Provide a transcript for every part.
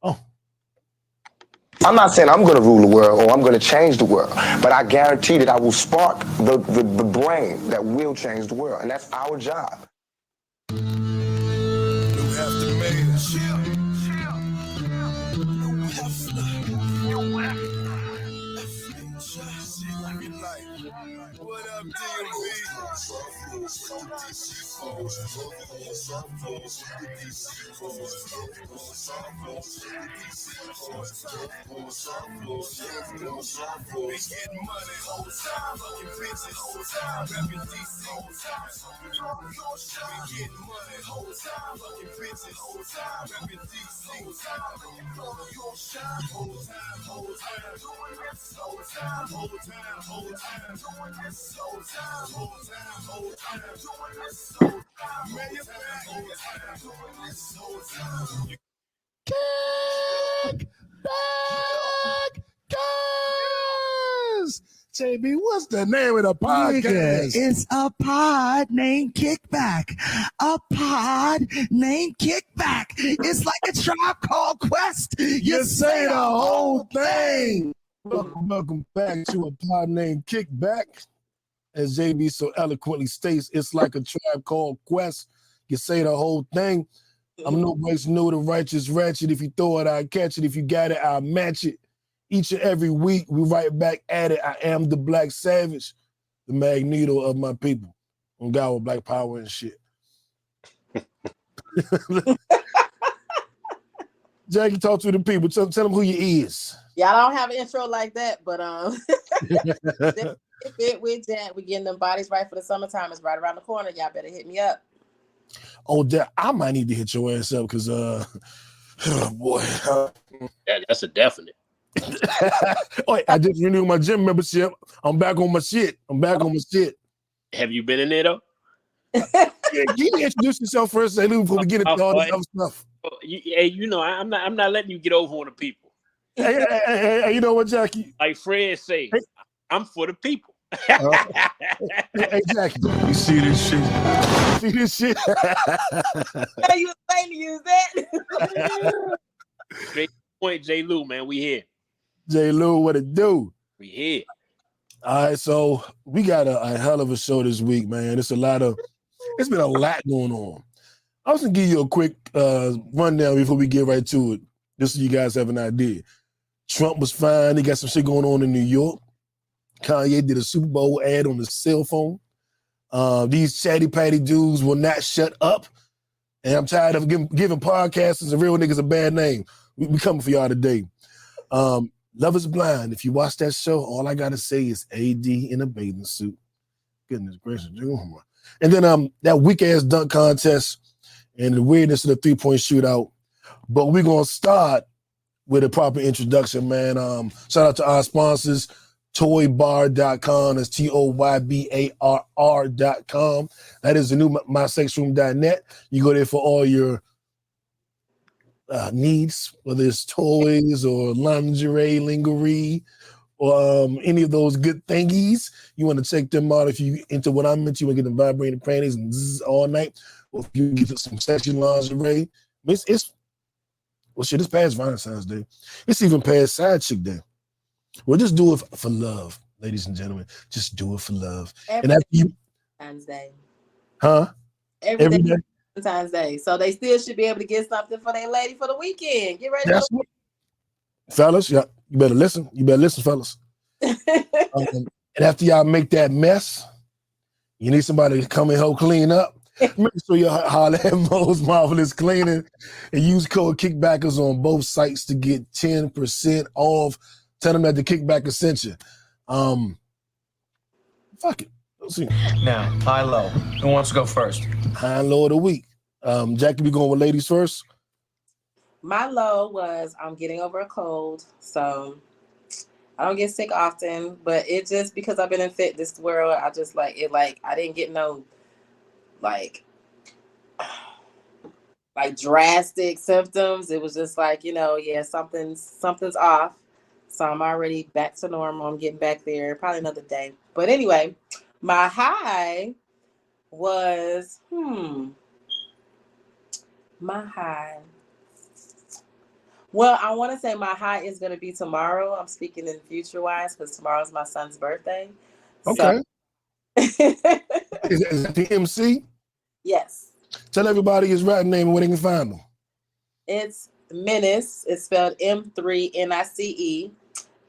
Oh. I'm not saying I'm going to rule the world or I'm going to change the world, but I guarantee that I will spark the brain that will change the world, and that's our job. What up, DMV? We getting money whole time, fucking bitches whole time, rapping DC whole time. We getting money whole time, fucking bitches whole time, rapping DC whole time. Your shine whole time, whole time, doing this whole time, whole time, whole time, doing this whole time, whole time, whole time, doing this whole time. Man, you're back whole time, doing this whole time. Kickback, guys. JB, what's the name of the podcast? It's a pod named Kickback. A pod named Kickback. It's like a Tribe Called Quest. You say the whole thing. Welcome back to a pod named Kickback. As JB so eloquently states, it's like a Tribe Called Quest. You say the whole thing. I'm no place new, the righteous ratchet. If you throw it, I'll catch it. If you got it, I'll match it. Each and every week, we right back at it. I am the Black Savage, the Magneto of my people. I'm God with black power and shit. Jackie, talk to the people. Tell them who you is. Y'all don't have an intro like that, but fit with that. We getting them bodies right for the summertime. It's right around the corner. Y'all better hit me up. Oh, I might need to hit your ass up because, oh boy. That's a definite. Oh, I just renewed my gym membership. I'm back on my shit. Have you been in there though? Yeah, you need to introduce yourself first, J Lew, before we get into all this other stuff. Hey, I'm not letting you get over on the people. Hey, you know what, Jackie? Like Fred say, I'm for the people. Hey, Jackie, you see this shit? How you saying to use that? Great point, J Lew, man. We here. J Lew, what it do? We here. All right, so we got a hell of a show this week, man. It's been a lot going on. I was gonna give you a quick rundown before we get right to it, just so you guys have an idea. Trump was fine. He got some shit going on in New York. Kanye did a Super Bowl ad on his cell phone. These chatty patty dudes will not shut up. And I'm tired of giving podcasters and real niggas a bad name. We coming for y'all today. Love is Blind. If you watch that show, all I gotta say is AD in a bathing suit. Goodness gracious. And then that weak ass dunk contest and the weirdness of the 3-point shootout. But we're gonna start with a proper introduction, man. Shout out to our sponsors, toybar.com. That's TOYBARR.com. That is the new mysexroom.net. You go there for all your needs, whether it's toys or lingerie, lingerie, or any of those good thingies. You want to check them out if you into what I'm into. You want to get them vibrating panties and zzz all night. Or if you get some sexy lingerie. It's past Valentine's Day. It's even past Side Chick Day. Well, just do it for love, ladies and gentlemen. Just do it for love. Every Valentine's Day. Huh? Every day. Valentine's Day. So they still should be able to get something for their lady for the weekend. Get ready. Fellas, yeah, you better listen. You better listen, fellas. And after y'all make that mess, you need somebody to come and help clean up. Make sure you holler at Mo's Marvelous Cleaning and use code Kickbackers on both sites to get 10% off. Tell them that the Kickbacker sent you. Fuck it. Let's see. Now, high low. Who wants to go first? High and low of the week. Jackie, we going with ladies first? My low was I'm getting over a cold, so I don't get sick often, but it just because I've been in fitness world, I just I didn't get no drastic symptoms. It was just something's off. So I'm already back to normal. I'm getting back there, probably another day. But anyway, my high was my high. Well, I want to say my high is going to be tomorrow. I'm speaking in future wise because tomorrow's my son's birthday. Okay. So Is that the MC? yes. Tell everybody his rap name and where they can find him. It's Menace. It's spelled M3NICE.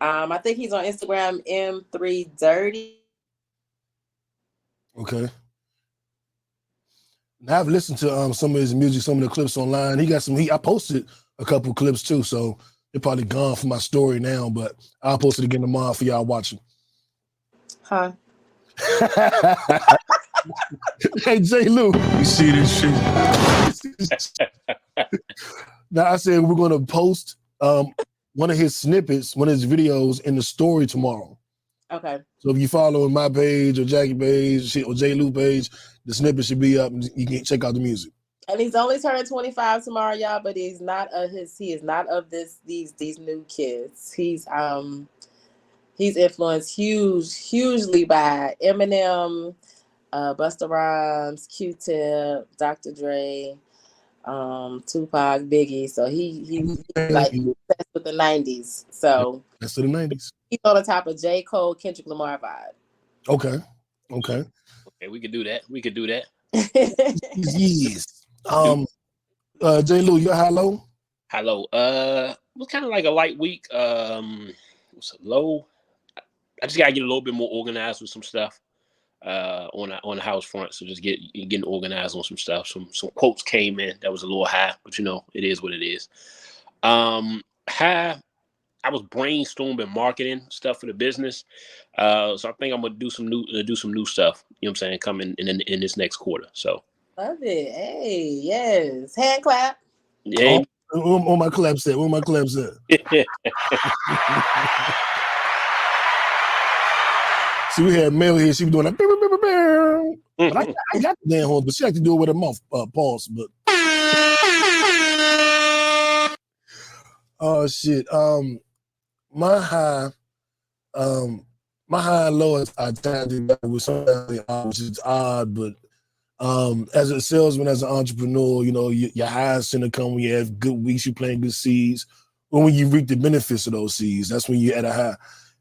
I think he's on Instagram M3Dirty. Okay. Now I've listened to some of his music, some of the clips online. He got some. I posted a couple clips too, so they're probably gone from my story now. But I'll post it again tomorrow for y'all watching. Huh? Hey J Lew, You see this shit? now I said we're gonna post one of his snippets, one of his videos in the story tomorrow. Okay. So if you follow my page or Jackie page or J Lew page, the snippet should be up and you can check out the music. And he's only turning 25 tomorrow, y'all, but he is not of these new kids. He's influenced hugely by Eminem, Busta Rhymes, Q-Tip, Dr. Dre, Tupac, Biggie. So he's like obsessed with the 90s. So that's to the 90s. He's on the top of J. Cole, Kendrick Lamar vibe. Okay. Okay, we could do that. Yes. J Lew, you high low? Hello. It was kind of like a light week. What's it, low? I just gotta get a little bit more organized with some stuff on the house front. So just getting organized on some stuff. Some quotes came in that was a little high, but it is what it is. High. I was brainstorming marketing stuff for the business. So I think I'm gonna do some new stuff. You know what I'm saying? Coming in this next quarter. So love it. Hey, yes. Hand clap. Yeah. Where my claps at? See, we had Mel here. She was doing like, but I got the damn horn, but she had to do it with her mouth pause. But oh shit. My high and low is I tied together with something which is odd, but as a salesman, as an entrepreneur, your highs tend to come when you have good weeks, you plant good seeds, or when you reap the benefits of those seeds. That's when you're at a high.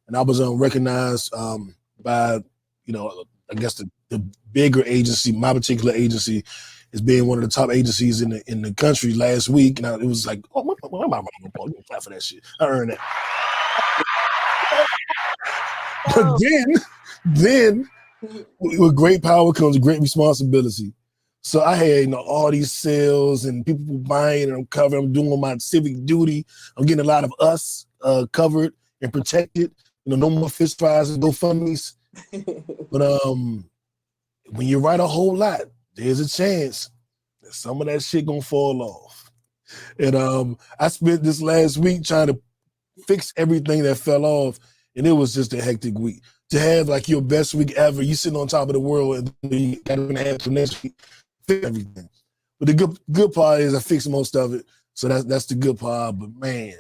And I was recognized by, I guess the bigger agency, my particular agency, as being one of the top agencies in the country last week. And it was like, oh, I'm not going to clap for that shit. I earned that. But then with great power comes great responsibility. So I had all these sales and people buying, and I'm covering. I'm doing my civic duty. I'm getting a lot of us covered and protected. No more fist fries and GoFundMes. But when you write a whole lot, there's a chance that some of that shit gonna fall off. And I spent this last week trying to fix everything that fell off, and it was just a hectic week. To have like your best week ever, you sitting on top of the world, and you got to have to next week fix everything. But the good part is I fixed most of it, so that's the good part. But man,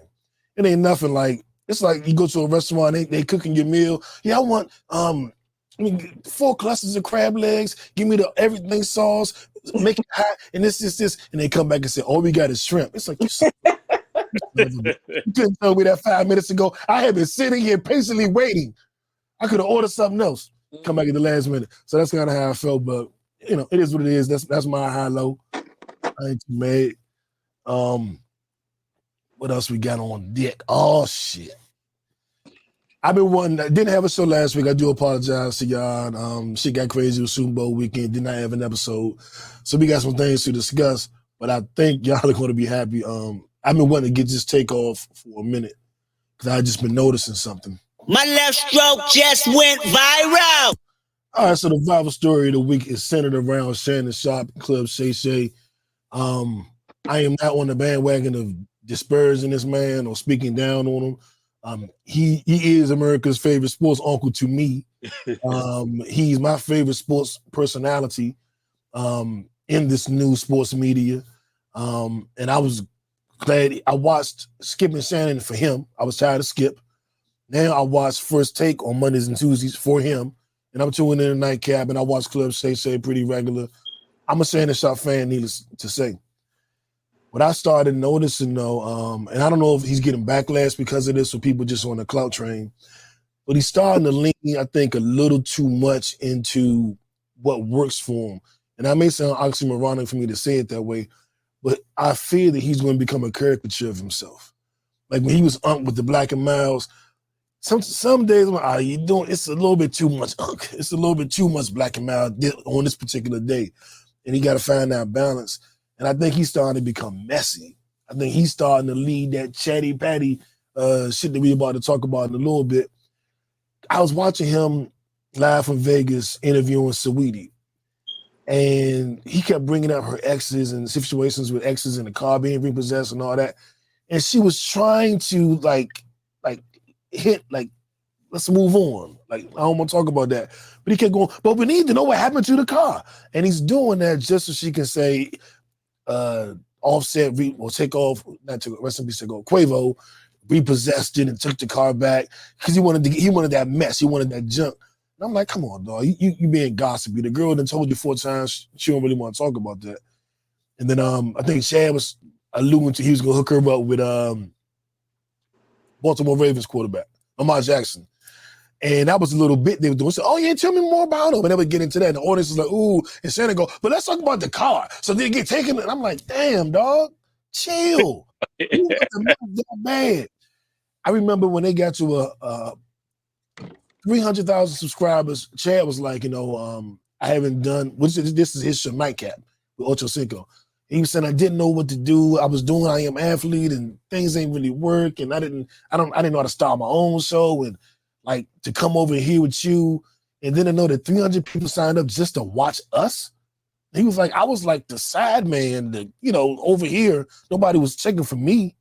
it ain't nothing like. It's like you go to a restaurant, they cooking your meal. Yeah, I want 4 clusters of crab legs. Give me the everything sauce. Make it hot, and this, and they come back and say, "All we got is shrimp." It's like you couldn't tell me that 5 minutes ago. I have been sitting here patiently waiting. I could have ordered something else. Come back at the last minute. So that's kind of how I felt. But it is what it is. That's my high low. I ain't too mad. What else we got on deck? Oh shit. I've been wanting. I didn't have a show last week. I do apologize to y'all. Shit got crazy with Super Bowl weekend. Did not have an episode. So we got some things to discuss. But I think y'all are going to be happy. I've been wanting to get this take off for a minute because I just been noticing something. My left stroke just went viral. All right, so the viral story of the week is centered around Shannon Sharpe, Club Shay Shay. I am not on the bandwagon of disparaging this man or speaking down on him. He is America's favorite sports uncle to me. He's my favorite sports personality in this new sports media. And I was glad I watched Skip and Shannon for him. I was tired of Skip. Now I watch First Take on Mondays and Tuesdays for him. and I'm tuning in the nightcap, and I watch Club Shay Shay pretty regular. I'm a Shannon Sharp fan, needless to say. What I started noticing though, and I don't know if he's getting backlash because of this or people just on the clout train, but he's starting to lean, I think, a little too much into what works for him. And that may sound oxymoronic for me to say it that way, but I fear that he's going to become a caricature of himself. Like when he was with the Black and Miles, some days I'm like, you doing? It's a little bit too much It's a little bit too much Black and Miles on this particular day. And he got to find that balance. And I think he's starting to become messy. I think he's starting to lead that chatty patty shit that we're about to talk about in a little bit. I was watching him live from Vegas interviewing Saweetie. And he kept bringing up her exes and situations with exes in the car being repossessed and all that. And she was trying to like hit, like, let's move on. Like, I don't want to talk about that. But he kept going, but we need to know what happened to the car. And he's doing that just so she can say, Offset will take off, not to rest in peace, take off, Quavo repossessed it and took the car back because he wanted that mess. He wanted that junk. And I'm like, come on, dog. You being gossipy. The girl done told you 4 times she don't really want to talk about that. And then I think Chad was alluding to he was gonna hook her up with Baltimore Ravens quarterback, Lamar Jackson. And that was a little bit they were doing. So, oh yeah, tell me more about him. And they would get into that. And the audience was like, ooh, and Shannon go, but let's talk about the car. So they get taken. And I'm like, damn, dog, chill. You want the mess that bad. I remember when they got to 300,000 subscribers, Chad was like, I haven't done, this is his show, Nightcap with Ocho Cinco. He was saying, I didn't know what to do. I was doing I Am Athlete and things ain't really work. And I didn't know how to start my own show. And like to come over here with you and then to know that 300 people signed up just to watch us. He was like, I was like the side man, over here, nobody was checking for me.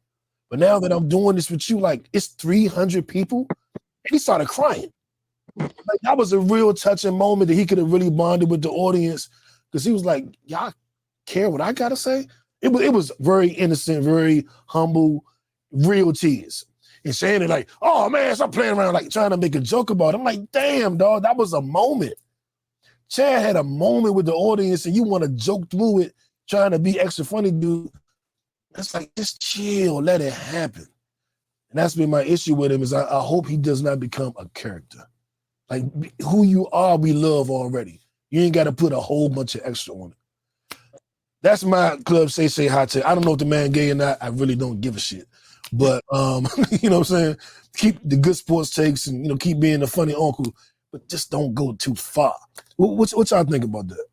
But now that I'm doing this with you, like it's 300 people. And he started crying. Like that was a real touching moment that he could have really bonded with the audience because he was like, y'all care what I gotta say? It was very innocent, very humble, real tears. And Shannon like, oh man, stop playing around, like trying to make a joke about it. I'm like, damn, dog, that was a moment. Chad had a moment with the audience and you want to joke through it, trying to be extra funny, dude. It's like, just chill, let it happen. And that's been my issue with him is I hope he does not become a character. Like who you are, we love already. You ain't got to put a whole bunch of extra on it. That's my Club Shay Shay hot take. I don't know if the man gay or not. I really don't give a shit. But, you know what I'm saying? Keep the good sports takes and, keep being the funny uncle, but just don't go too far. What y'all think about that?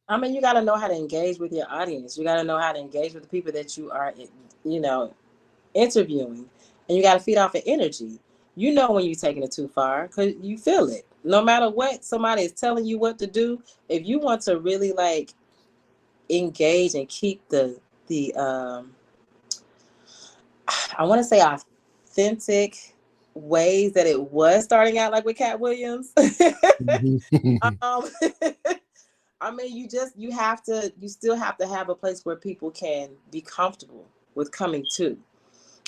I mean, you got to know how to engage with your audience. You got to know how to engage with the people that you are, interviewing. And you got to feed off of energy. You know when you're taking it too far because you feel it. No matter what somebody is telling you what to do, if you want to really, like, engage and keep the I want to say authentic ways that it was starting out, like with Cat Williams. I mean, you still have to have a place where people can be comfortable with coming to.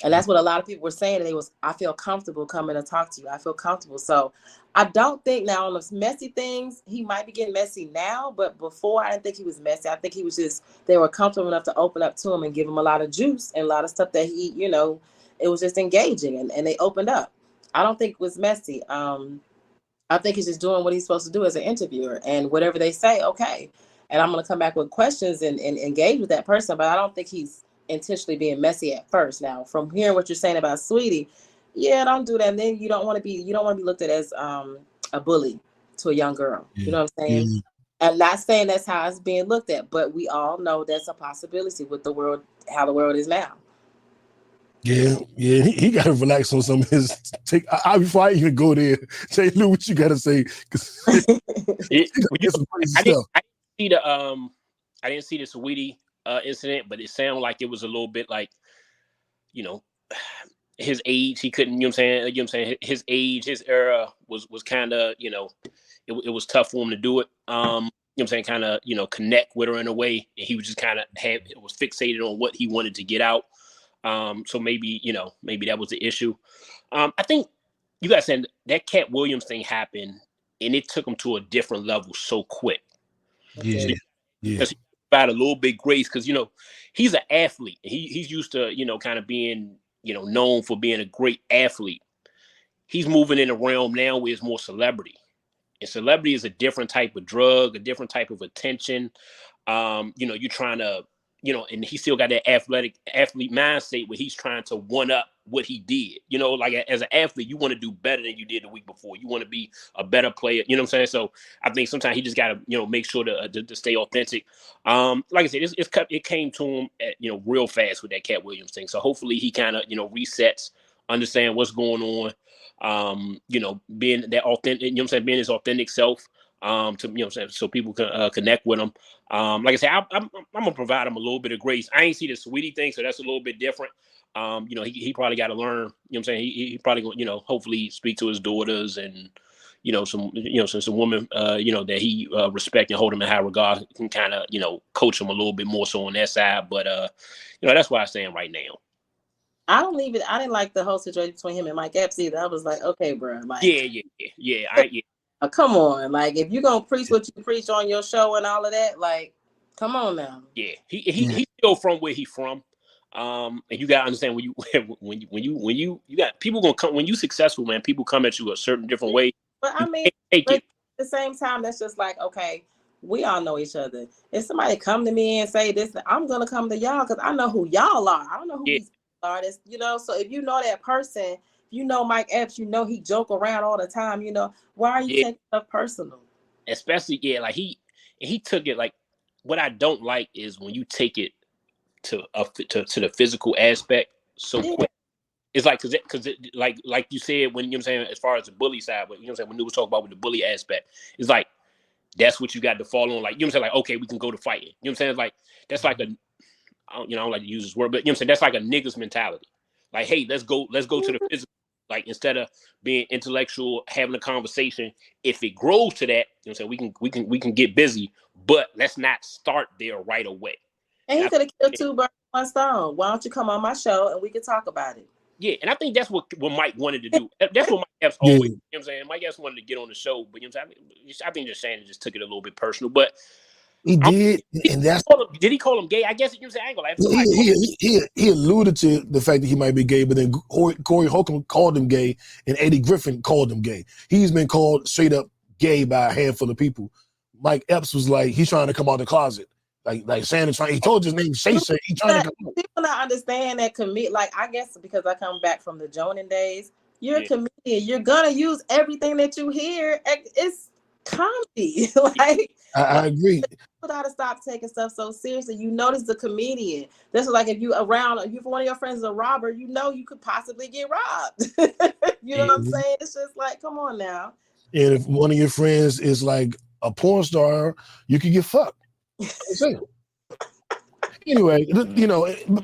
And that's what a lot of people were saying. I feel comfortable coming to talk to you. I feel comfortable. So I don't think now on those messy things, he might be getting messy now, but before I didn't think he was messy. I think he was they were comfortable enough to open up to him and give him a lot of juice and a lot of stuff that he, it was just engaging and they opened up. I don't think it was messy. I think he's just doing what he's supposed to do as an interviewer and whatever they say, okay. And I'm going to come back with questions and engage with that person, but I don't think he's intentionally being messy at first. Now, from hearing what you're saying about Saweetie, yeah, don't do that. And then you don't want to be looked at as a bully to a young girl. Yeah. You know what I'm saying? Yeah. I'm not saying that's how it's being looked at, but we all know that's a possibility with the world, how the world is now. Yeah, he got to relax on some of his take. Before I even go there, J Lew, what you got to say? I didn't see the Saweetie incident, but it sounded like it was a little bit like, his age. He couldn't, his age, his era was kind of, it was tough for him to do it. Kind of, connect with her in a way. And he was just kind of was fixated on what he wanted to get out. So maybe that was the issue. I think you guys said that Cat Williams thing happened and it took him to a different level so quick. Yeah, So, yeah. because he got a little bit grace, because he's an athlete. He's used to kind of being known for being a great athlete. He's moving in a realm now where it's more celebrity, and celebrity is a different type of drug, a different type of attention. You're trying to, and he still got that athlete mindset where he's trying to one up what he did. Like as an athlete, you want to do better than you did the week before. You want to be a better player. You know what I'm saying? So I think sometimes he just got to, make sure to stay authentic. Like I said, it came to him at, real fast with that Cat Williams thing. So hopefully he kind of, resets, understand what's going on. Being that authentic, being his authentic self. So people can connect with him. Like I said, I'm gonna provide him a little bit of grace. I ain't see the Sweetie thing, so that's a little bit different. He probably got to learn. He probably gonna, hopefully speak to his daughters and some women that he respect and hold him in high regard, can kind of coach him a little bit more so on that side. But that's where I stand right now. I didn't like the whole situation between him and Mike Epps either. I was like, okay, bro, like yeah. Come on, like if you're gonna preach what you preach on your show and all of that, like, come on now. Yeah, he's still from where he's from, and you gotta understand when you got people gonna come when you successful, man. People come at you a certain different way. But I mean, at the same time, that's just like, okay, we all know each other. If somebody come to me and say this, I'm gonna come to y'all because I know who y'all are. I don't know who these people are. So if you know that person. Mike Epps, he joke around all the time, why are you taking stuff personal? Especially, like he took it, like, what I don't like is when you take it to the physical aspect so quick. It's like, cause like you said, when, I'm saying, as far as the bully side, but when we was talking about with the bully aspect, it's like, that's what you got to fall on. Like, I'm saying, like, okay, we can go to fighting. I'm saying? Like, that's like I don't like to use this word, but I'm saying, that's like a nigga's mentality. Like, hey, let's go to the physical. Like, instead of being intellectual, having a conversation, if it grows to that, we can get busy, but let's not start there right away. And he could have killed two birds with one stone. Why don't you come on my show and we can talk about it? Yeah, and I think that's what Mike wanted to do. That's what Mike Epps always. I'm saying? Mike Epps wanted to get on the show, but I think just Shannon just took it a little bit personal. But he did, and that's did he call him gay? I guess I ain't gonna he alluded to the fact that he might be gay, but then Corey Holcomb called him gay, and Eddie Griffin called him gay. He's been called straight up gay by a handful of people. Mike Epps was like, he's trying to come out of the closet. Like Shannon he told his name Shay Shay. He trying to come out. People not understand that like, I guess because I come back from the Jonan days, you're a comedian. You're gonna use everything that you hear. It's comedy. Like, I agree. People gotta stop taking stuff so seriously. This is a comedian. This is like if if one of your friends is a robber, you could possibly get robbed. You know what I'm saying? It's just like, come on now. And if one of your friends is like a porn star, you could get fucked. Anyway,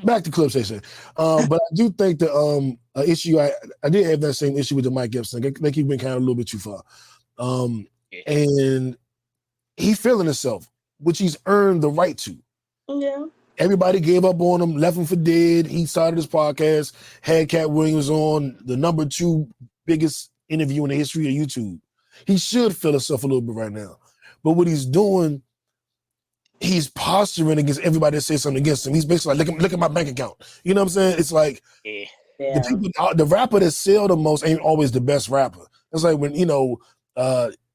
back to Club Shay Shay. But I do think the issue I did have that same issue with the Mike Epps thing. I think he went kind of a little bit too far. And he's feeling himself, which he's earned the right to. Yeah. Everybody gave up on him, left him for dead. He started his podcast, had Cat Williams on, the number 2 biggest interview in the history of YouTube. He should feel himself a little bit right now. But what he's doing, he's posturing against everybody that says something against him. He's basically like, look at my bank account. You know what I'm saying? It's like the rapper that sell the most ain't always the best rapper. It's like when,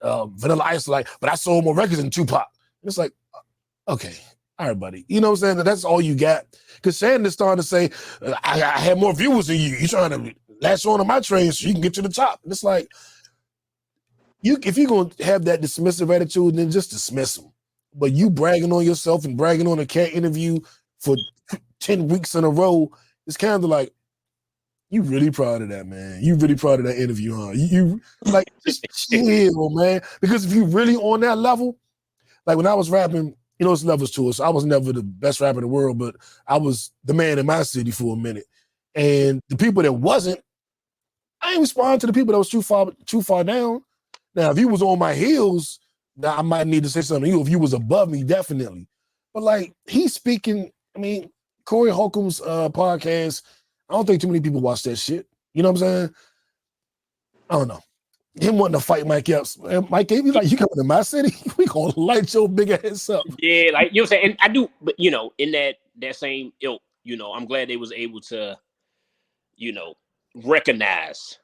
Vanilla Ice like, but I sold more records than Tupac. It's like, okay, all right, buddy. You know what I'm saying? That's all you got. Because Shannon is starting to say, I had more viewers than you. You're trying to latch on to my train so you can get to the top. And it's like, if you're going to have that dismissive attitude, then just dismiss them. But you bragging on yourself and bragging on a Cat interview for 10 weeks in a row, it's kind of like, you really proud of that, man. You really proud of that interview, huh? You like, just chill, man. Because if you really on that level, like when I was rapping, it's levels to it. So I was never the best rapper in the world, but I was the man in my city for a minute. And the people that wasn't, I ain't respond to the people that was too far down. Now, if you was on my heels, now I might need to say something to you. If you was above me, definitely. But like, he's speaking, Corey Holcomb's podcast, I don't think too many people watch that shit. You know what I'm saying? I don't know. him wanting to fight Mike Epps. And Mike Epps, he's like, you coming to my city? We gonna light your big ass up. Yeah, like, you know what I'm saying? And I do, but, you know, in that same ilk, you know, I'm glad they was able to, you know, recognize,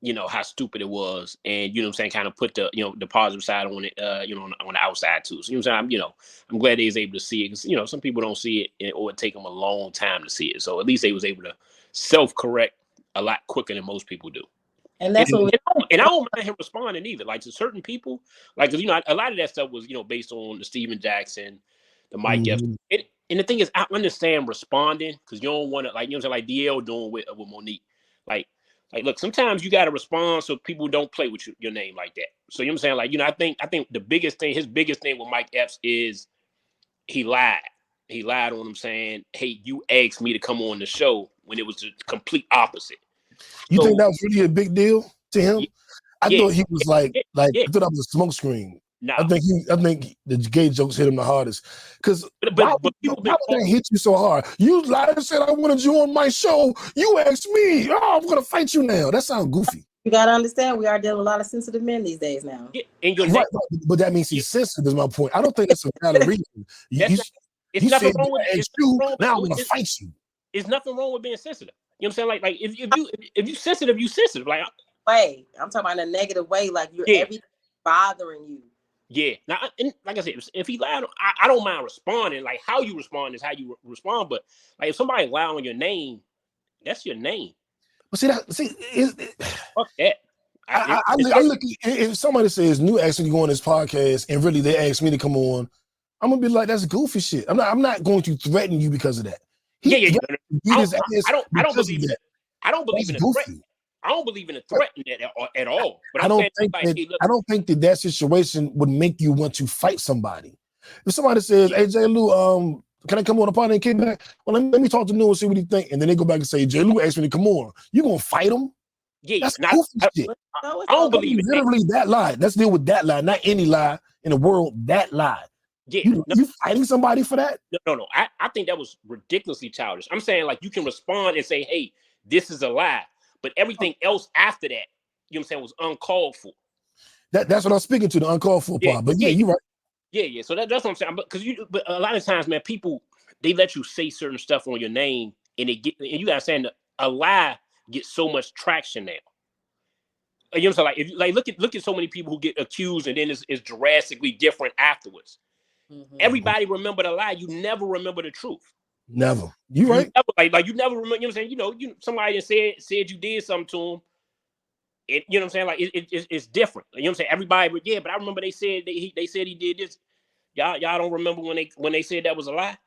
you know, how stupid it was, and, you know what I'm saying, kind of put the, you know, the positive side on it, you know, on the outside too. So, you know what I'm saying? I'm glad they was able to see it, because, you know, some people don't see it, or it take them a long time to see it. So at least they was able to self-correct a lot quicker than most people do. And that's what and I don't mind him responding either. Like, to certain people, like, because, you know, a lot of that stuff was, you know, based on the Steven Jackson, the Mike Epps. And the thing is, I understand responding, because you don't want to, like, you know what I'm saying, like DL doing with Monique. Like, look, sometimes you got to respond so people don't play with your name like that. So, you know what I'm saying? Like, you know, I think the biggest thing, his biggest thing with Mike Epps is he lied. He lied on him, saying, hey, you asked me to come on the show, when it was the complete opposite. You think that was really a big deal to him? I thought he was I thought that was a smokescreen. No. I think the gay jokes hit him the hardest. Because why would that hit you so hard? You lied and said I wanted you on my show. You asked me. Oh, I'm gonna fight you now. That sounds goofy. You gotta understand, we are dealing with a lot of sensitive men these days now. Yeah, and right, but that means he's sensitive. Is my point. I don't think that's a valid reason. It's nothing wrong with it. Now I'm gonna fight you. There's nothing wrong with being sensitive. You know what I'm saying? Like if you sensitive, you sensitive. Like, way. I'm talking about in a negative way. Like, you're everything bothering you. Yeah. Now, and like I said, if he lied, I don't mind responding. Like, how you respond is how you respond. But, like, if somebody lied on your name, that's your name. But fuck that. I look if somebody says New asked me to go on this podcast and really they asked me to come on, I'm gonna be like, that's goofy shit. I'm not going to threaten you because of that. I don't believe in a threat. I don't believe in a threat at all. But I don't think that situation would make you want to fight somebody. If somebody says, "Hey, J Lew, can I come on a Pod Named Kickback?" Well, let me talk to Lew and see what he think, and then they go back and say, "J Lew asked me to come on." You gonna fight him? Yeah, that's goofy shit. I don't believe in literally that lie. Let's deal with that lie, not any lie in the world. That lie. Yeah, you fighting somebody for that? No. I think that was ridiculously childish. I'm saying, like, you can respond and say, "Hey, this is a lie," but everything else after that, you know what I'm saying, was uncalled for. That's what I'm speaking to, the uncalled for part. But you're right. Yeah. So that's what I'm saying. But a lot of times, man, people, they let you say certain stuff on your name, and and you gotta understand, a lie gets so much traction now. You know what I'm saying? Like, look at so many people who get accused and then it's drastically different afterwards. Mm-hmm. Everybody remember the lie. You never remember the truth. Never. You right. Like you never remember. You know what I'm saying? You somebody that said you did something to them. You know what I'm saying? Like it's different. You know what I'm saying? Everybody, but I remember they said they said he did this. Y'all don't remember when they said that was a lie.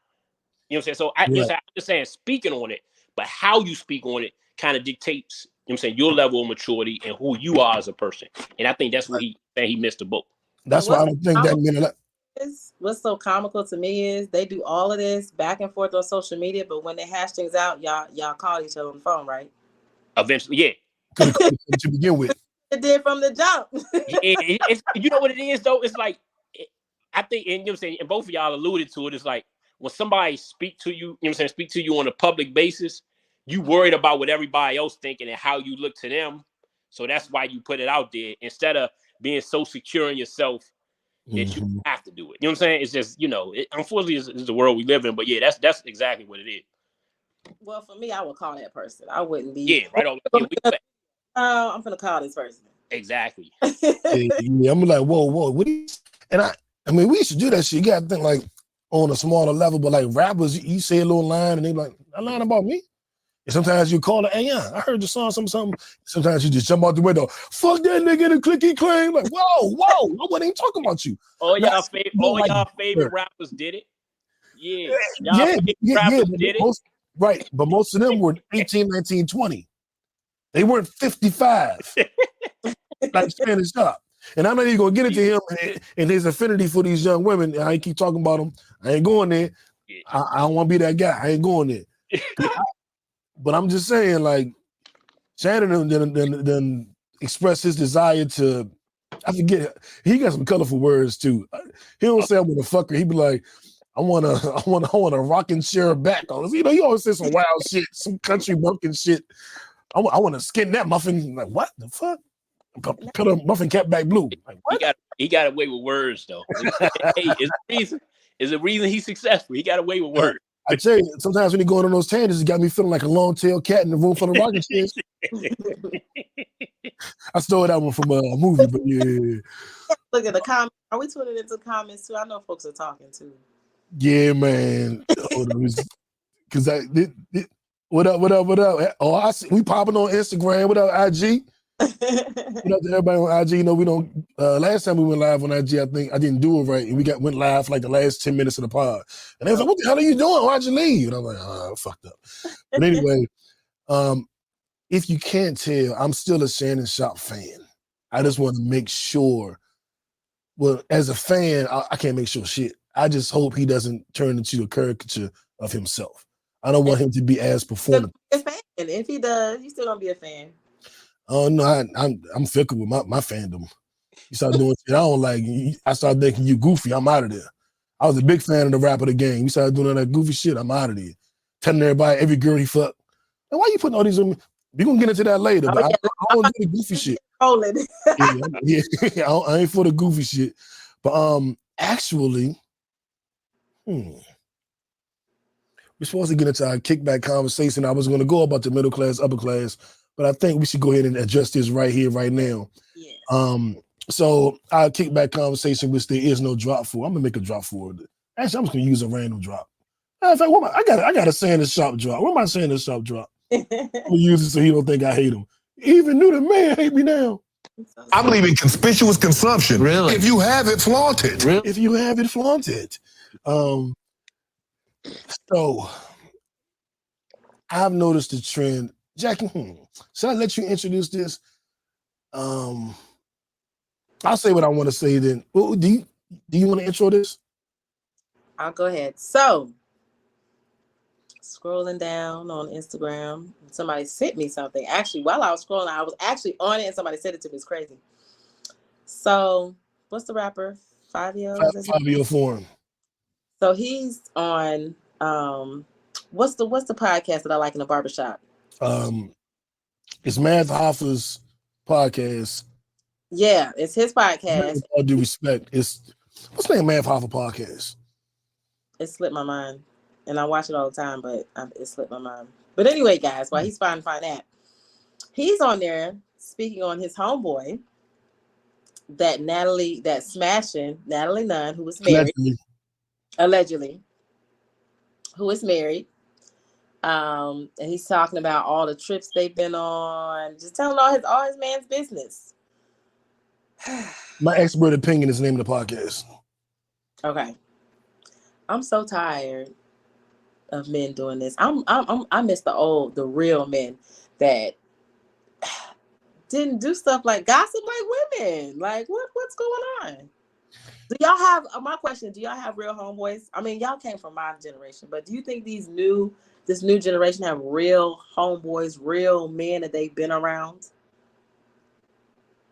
You know what I'm saying? So I'm just saying, speaking on it, but how you speak on it kind of dictates, you know what I'm saying, your level of maturity and who you are as a person. And I think that's what he missed the boat. That's why I don't think that meant a lot. What's so comical to me is they do all of this back and forth on social media, but when they hash things out, y'all call each other on the phone, right? Eventually, yeah. To begin with, it did from the jump. It's, you know what it is though? It's like, I think, and you know what I'm saying, and both of y'all alluded to it. It's like when somebody speak to you, you know what I'm saying, speak to you on a public basis, you worried about what everybody else thinking and how you look to them. So that's why you put it out there instead of being so secure in yourself that you have to do it. You know what I'm saying? It's just, unfortunately, it's the world we live in. But yeah, that's exactly what it is. Well, for me, I would call that person. I wouldn't be. Yeah, right on. I'm gonna call this person. Exactly. Yeah, I'm like, whoa, what? I mean, we should do that shit. You gotta think like on a smaller level, but like rappers, you say a little line and they like, "A line about me." And sometimes you call it, "Hey, yeah, I heard the song, something." Sometimes you just jump out the window, "Fuck that nigga," and clicky claim. Like, whoa, I wasn't even talking about you. All y'all favorite rappers did it. Yeah. Rappers did it. Right, but most of them were 18, 19, 20. They weren't 55. Like Spanish up. And I'm not even gonna get into him and his affinity for these young women. I ain't keep talking about them. I ain't going there. I don't want to be that guy. I ain't going there. But I'm just saying, like, Shannon then expressed his desire to, I forget, he got some colorful words too. He don't say I want to fuck her. He be like, I want to rock and share back. He always say some wild shit, some country bumpkin shit. I want to skin that muffin. Like, what the fuck? Put a muffin cap back blue. Like, what? He got away with words though. Hey, is the reason he's successful. He got away with words. I tell you, sometimes when you go on those tangents, it got me feeling like a long-tailed cat in the room full of rocking chairs. I stole that one from a movie, but yeah. Look at the comments. Are we tuning into comments too? I know folks are talking too. Yeah, man. Because what up? Oh, I see. We popping on Instagram. What up, IG? What up to everybody on IG? You know, we don't. Last time we went live on IG, I think I didn't do it right, and we went live for like the last 10 minutes of the pod. And they was like, "What the hell are you doing? Why'd you leave?" And I'm like, "Oh, I fucked up." But anyway, if you can't tell, I'm still a Shannon Sharpe fan. I just want to make sure. Well, as a fan, I can't make sure shit. I just hope he doesn't turn into a caricature of himself. I don't want him to be as performative. A fan. If he does, he's still gonna be a fan. Oh no, I'm fickle with my fandom. You start doing shit I don't like. I start thinking you goofy. I'm out of there. I was a big fan of the rap of the game. You started doing all that goofy shit. I'm out of there. Telling everybody every girl he fucked. And why you putting all these on me? We gonna get into that later. But I don't do the goofy shit. Yeah, I ain't for the goofy shit. But actually, we're supposed to get into our kickback conversation. I was going to go about the middle class, upper class, but I think we should go ahead and address this right here, right now. Yes. So our kickback conversation, which there is no drop for. I'm gonna make a drop for it. Actually, I'm just gonna use a random drop. In fact, I got a Shannon Sharpe drop. What am I saying? This Sharpe drop? I'm gonna use it so he don't think I hate him. Even knew the man hate me now. I believe in conspicuous consumption. Really? If you have it, flaunt it. Really? If you have it, flaunt it. So I've noticed the trend. Jackie, should I let you introduce this? I'll say what I want to say then. Well, do you want to intro this? I'll go ahead. So scrolling down on Instagram, somebody sent me something. Actually, while I was scrolling, I was actually on it and somebody sent it to me. It's crazy. So what's the rapper? Fabio Foreign. So he's on what's the podcast that I like in the barbershop? It's Math Hoffa's podcast. Yeah, it's his podcast. With all due respect, what's the name of Math Hoffa podcast? It slipped my mind. And I watch it all the time, but it slipped my mind. But anyway, guys, while he's finding that, he's on there speaking on his homeboy, that smashing Natalie Nunn, who was married, allegedly, who is married. And he's talking about all the trips they've been on, just telling all his man's business. My expert opinion is the name of the podcast. Okay. I'm so tired of men doing this. I miss the real men that didn't do stuff like gossip like women. Like what's going on? Do y'all have my question? Do y'all have real homeboys? I mean, y'all came from my generation, but do you think this new generation have real homeboys, real men that they've been around?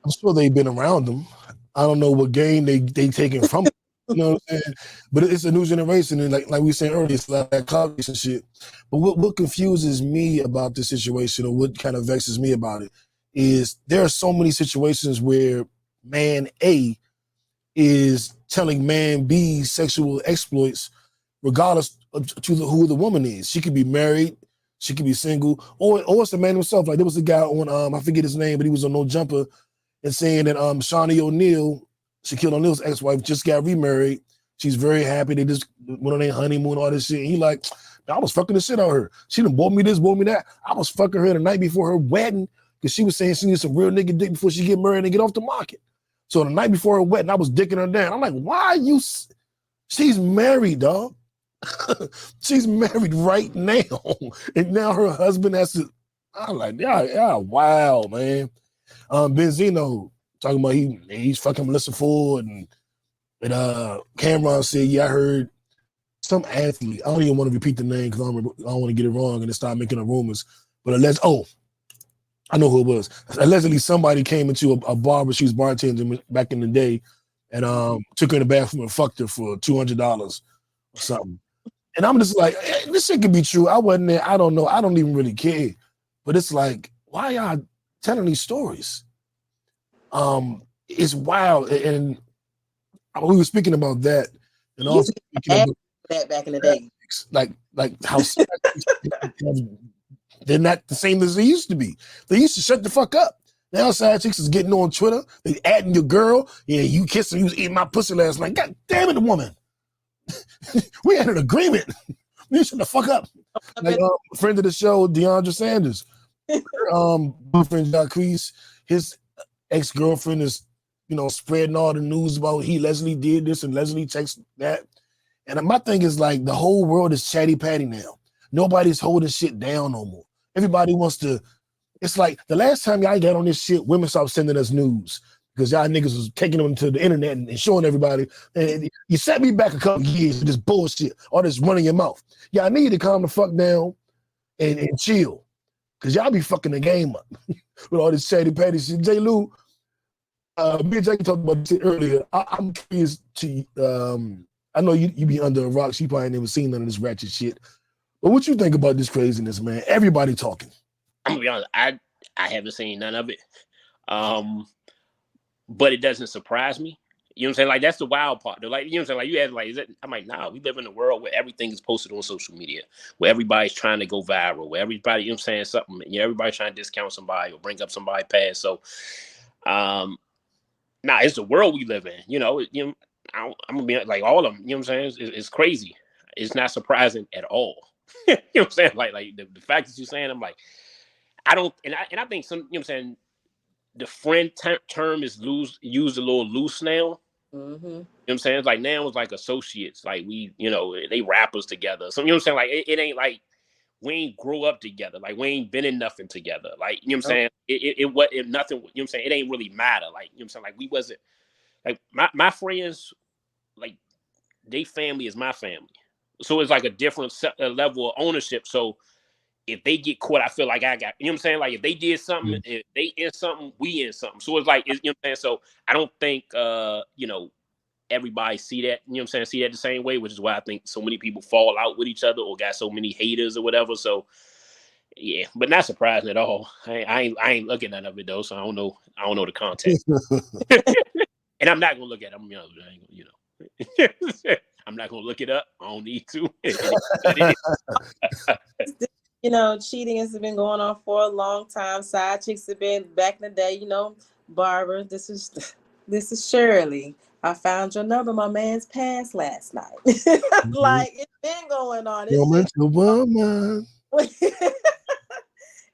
I'm sure they've been around them. I don't know what game they taken from. You know what I'm saying? But it's a new generation, and like we were saying earlier, it's like that college and shit. But what confuses me about this situation, or what kind of vexes me about it, is there are so many situations where man A is telling man B's sexual exploits, regardless of who the woman is. She could be married, she could be single, or it's the man himself. Like there was a guy on I forget his name, but he was on No Jumper and saying that Shawnee O'Neal, Shaquille O'Neal's ex-wife, just got remarried. She's very happy. They just went on their honeymoon, all this shit. And he like, I was fucking the shit out of her. She done bought me this, bought me that. I was fucking her the night before her wedding because she was saying she needs some real nigga dick before she get married and get off the market. So the night before her wedding, I was dicking her down. I'm like, why are you? She's married, dog. She's married right now. And now her husband has to. I'm like, yeah, wow, man. Benzino talking about he's fucking Melissa Ford, and Cameron said, yeah, I heard some athlete. I don't even want to repeat the name because I don't want to get it wrong and then start making up rumors. But I know who it was. Allegedly, somebody came into a bar where she was bartending back in the day, and took her in the bathroom and fucked her for $200 or something. And I'm just like, this shit could be true. I wasn't there. I don't know. I don't even really care. But it's like, why y'all telling these stories? It's wild, and we were speaking about that, and You also used to speaking ask about that back in the day. like how they're not the same as they used to be. They used to shut the fuck up. Now side chicks is getting on Twitter, they adding your girl. Yeah, you kissing, you was eating my pussy last night. God damn it, woman. We had an agreement. You shut the fuck up. Like friend of the show, DeAndre Sanders. Boyfriend Jacquees, his ex-girlfriend is, spreading all the news about Leslie did this and Leslie texted that. And my thing is like the whole world is chatty patty now. Nobody's holding shit down no more. Everybody wants to. It's like the last time y'all got on this shit, women stopped sending us news because y'all niggas was taking them to the internet and showing everybody. And you set me back a couple years with this bullshit, all this running your mouth. Y'all need to calm the fuck down and chill. Cause y'all be fucking the game up with all this chatty patty shit. J Lew, me and Jackie talked about this earlier. I'm curious to I know you be under a rock, so you probably never seen none of this ratchet shit. But what you think about this craziness, man? Everybody talking. I'm gonna be honest, I haven't seen none of it. But it doesn't surprise me. You know what I'm saying? Like, that's the wild part. They're like, you know what I'm saying? Like, you ask, like, is it? I'm like, nah, we live in a world where everything is posted on social media, where everybody's trying to go viral, where everybody, you know what I'm saying, something, everybody's trying to discount somebody or bring up somebody past. So, it's the world we live in. I'm gonna be like, all of them, you know what I'm saying? It's crazy. It's not surprising at all. You know what I'm saying? Like the fact that you're saying, I'm like, I don't, and I think some, you know what I'm saying, the friend term is used a little loose now. Mm-hmm. You know what I'm saying? It's like now it's like associates. Like we, they rappers together. So you know what I'm saying? Like it ain't like we ain't grow up together. Like we ain't been in nothing together. Like, you know what I'm saying? It nothing, you know what I'm saying? It ain't really matter. Like, you know what I'm saying? Like we wasn't like my friends, like they family is my family. So it's like a different level of ownership. So if they get caught, I feel like I got, you know what I'm saying? Like if they did something, if they in something, we in something. So it's like, you know what I'm saying? So I don't think, everybody see that, you know what I'm saying? See that the same way, which is why I think so many people fall out with each other or got so many haters or whatever. So yeah, but not surprising at all. I ain't looking at none of it though. So I don't know the context. And I'm not going to look at it. I'm not going to look it up. I don't need to. Cheating has been going on for a long time. Side chicks have been back in the day, Barbara, this is Shirley. I found your number. My man's passed last night. Like, it's been going on.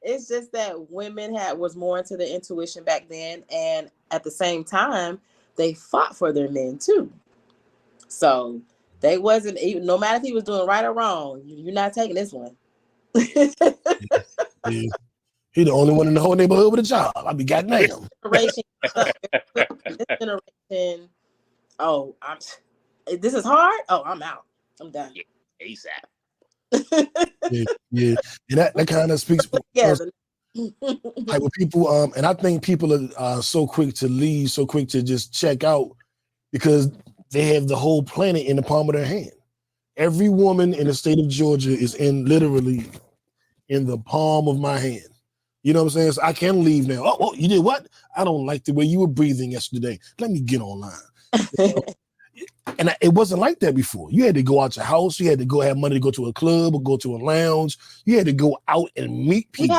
It's just that women was more into the intuition back then. And at the same time, they fought for their men too. So they wasn't even, no matter if he was doing right or wrong, you're not taking this one. Yeah. He the only one in the whole neighborhood with a job. I be goddamn. This generation, this is hard. Oh, I'm out. I'm done. ASAP. Yeah. And that kind of speaks like with people, and I think people are so quick to leave, so quick to just check out because they have the whole planet in the palm of their hand. Every woman in the state of Georgia is literally in the palm of my hand. You know what I'm saying? So I can leave now. Oh, you did what? I don't like the way you were breathing yesterday. Let me get online. And it wasn't like that before. You had to go out your house. You had to go have money to go to a club or go to a lounge. You had to go out and meet people.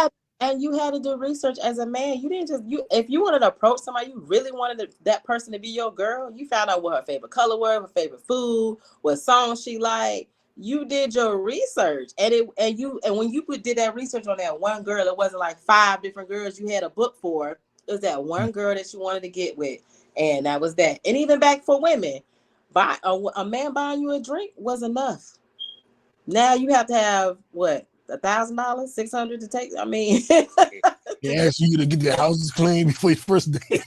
You had to do research as a man. You didn't just, if you wanted to approach somebody, you really wanted that person to be your girl, you found out what her favorite color was, her favorite food, what song she liked. You did your research, and when you did that research on that one girl, it wasn't like 5 different girls you had a book for. It was that one girl that you wanted to get with, and that was that. And even back for women, a man buying you a drink was enough. Now you have to have what, $1,000, $600 to take. I mean, they ask you to get your houses clean before your first date,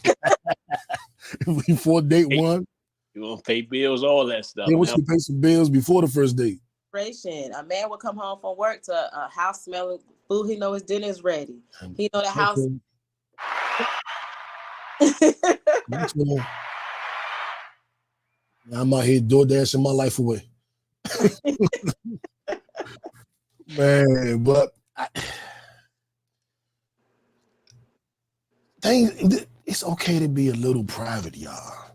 before date one. You gonna pay bills, all that stuff. Yeah, you pay some bills before the first date. A man would come home from work to a house smelling food. He know his dinner is ready. He know the house. I'm out here door dashing my life away. Man, but it's okay to be a little private, y'all.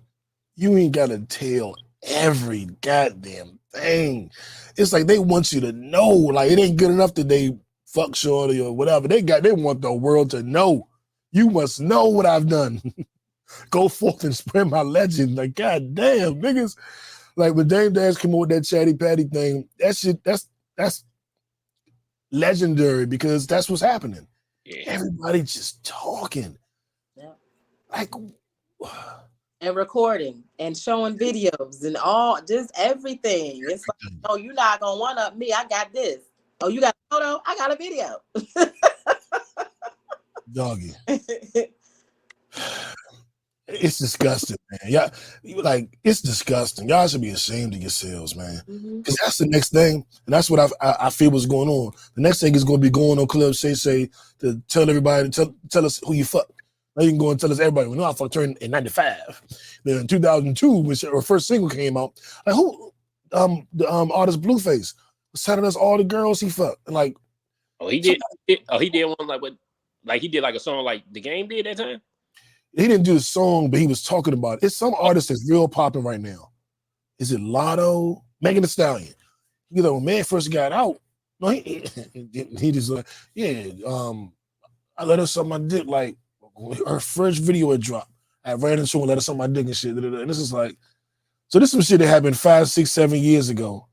You ain't gotta tell every goddamn thing. It's like they want you to know. Like it ain't good enough that they fuck shorty or whatever. They want the world to know. You must know what I've done. Go forth and spread my legend. Like, goddamn, niggas. Like when Dame Dash came up with that Chatty Patty thing, that shit, that's legendary because that's what's happening. Yeah. Everybody just talking. Yeah. Like and recording and showing videos and all just everything. It's like, oh, you're not gonna one up me. I got this. Oh, you got a photo? I got a video. Doggy. It's disgusting, man. Yeah, like it's disgusting. Y'all should be ashamed of yourselves, man. Because that's the next thing, and that's what I feel was going on. The next thing is going to be going on Club Shay Shay to tell everybody, tell us who you fuck. Now you can go and tell us everybody. We know I fucked her in '95. Then in 2002, when her first single came out, like who, the artist Blueface was telling us all the girls he fucked, and like, he did one like what, like he did like a song like The Game did that time. He didn't do the song, but he was talking about it. It's some artist that's real popping right now. Is it Lotto? Megan Thee Stallion. You know, when man first got out, no, he just like, yeah, I let her suck my dick. Like her first video had dropped. I ran into her and let her suck my dick and shit. And this is like, so this is some shit that happened 5, 6, 7 years ago.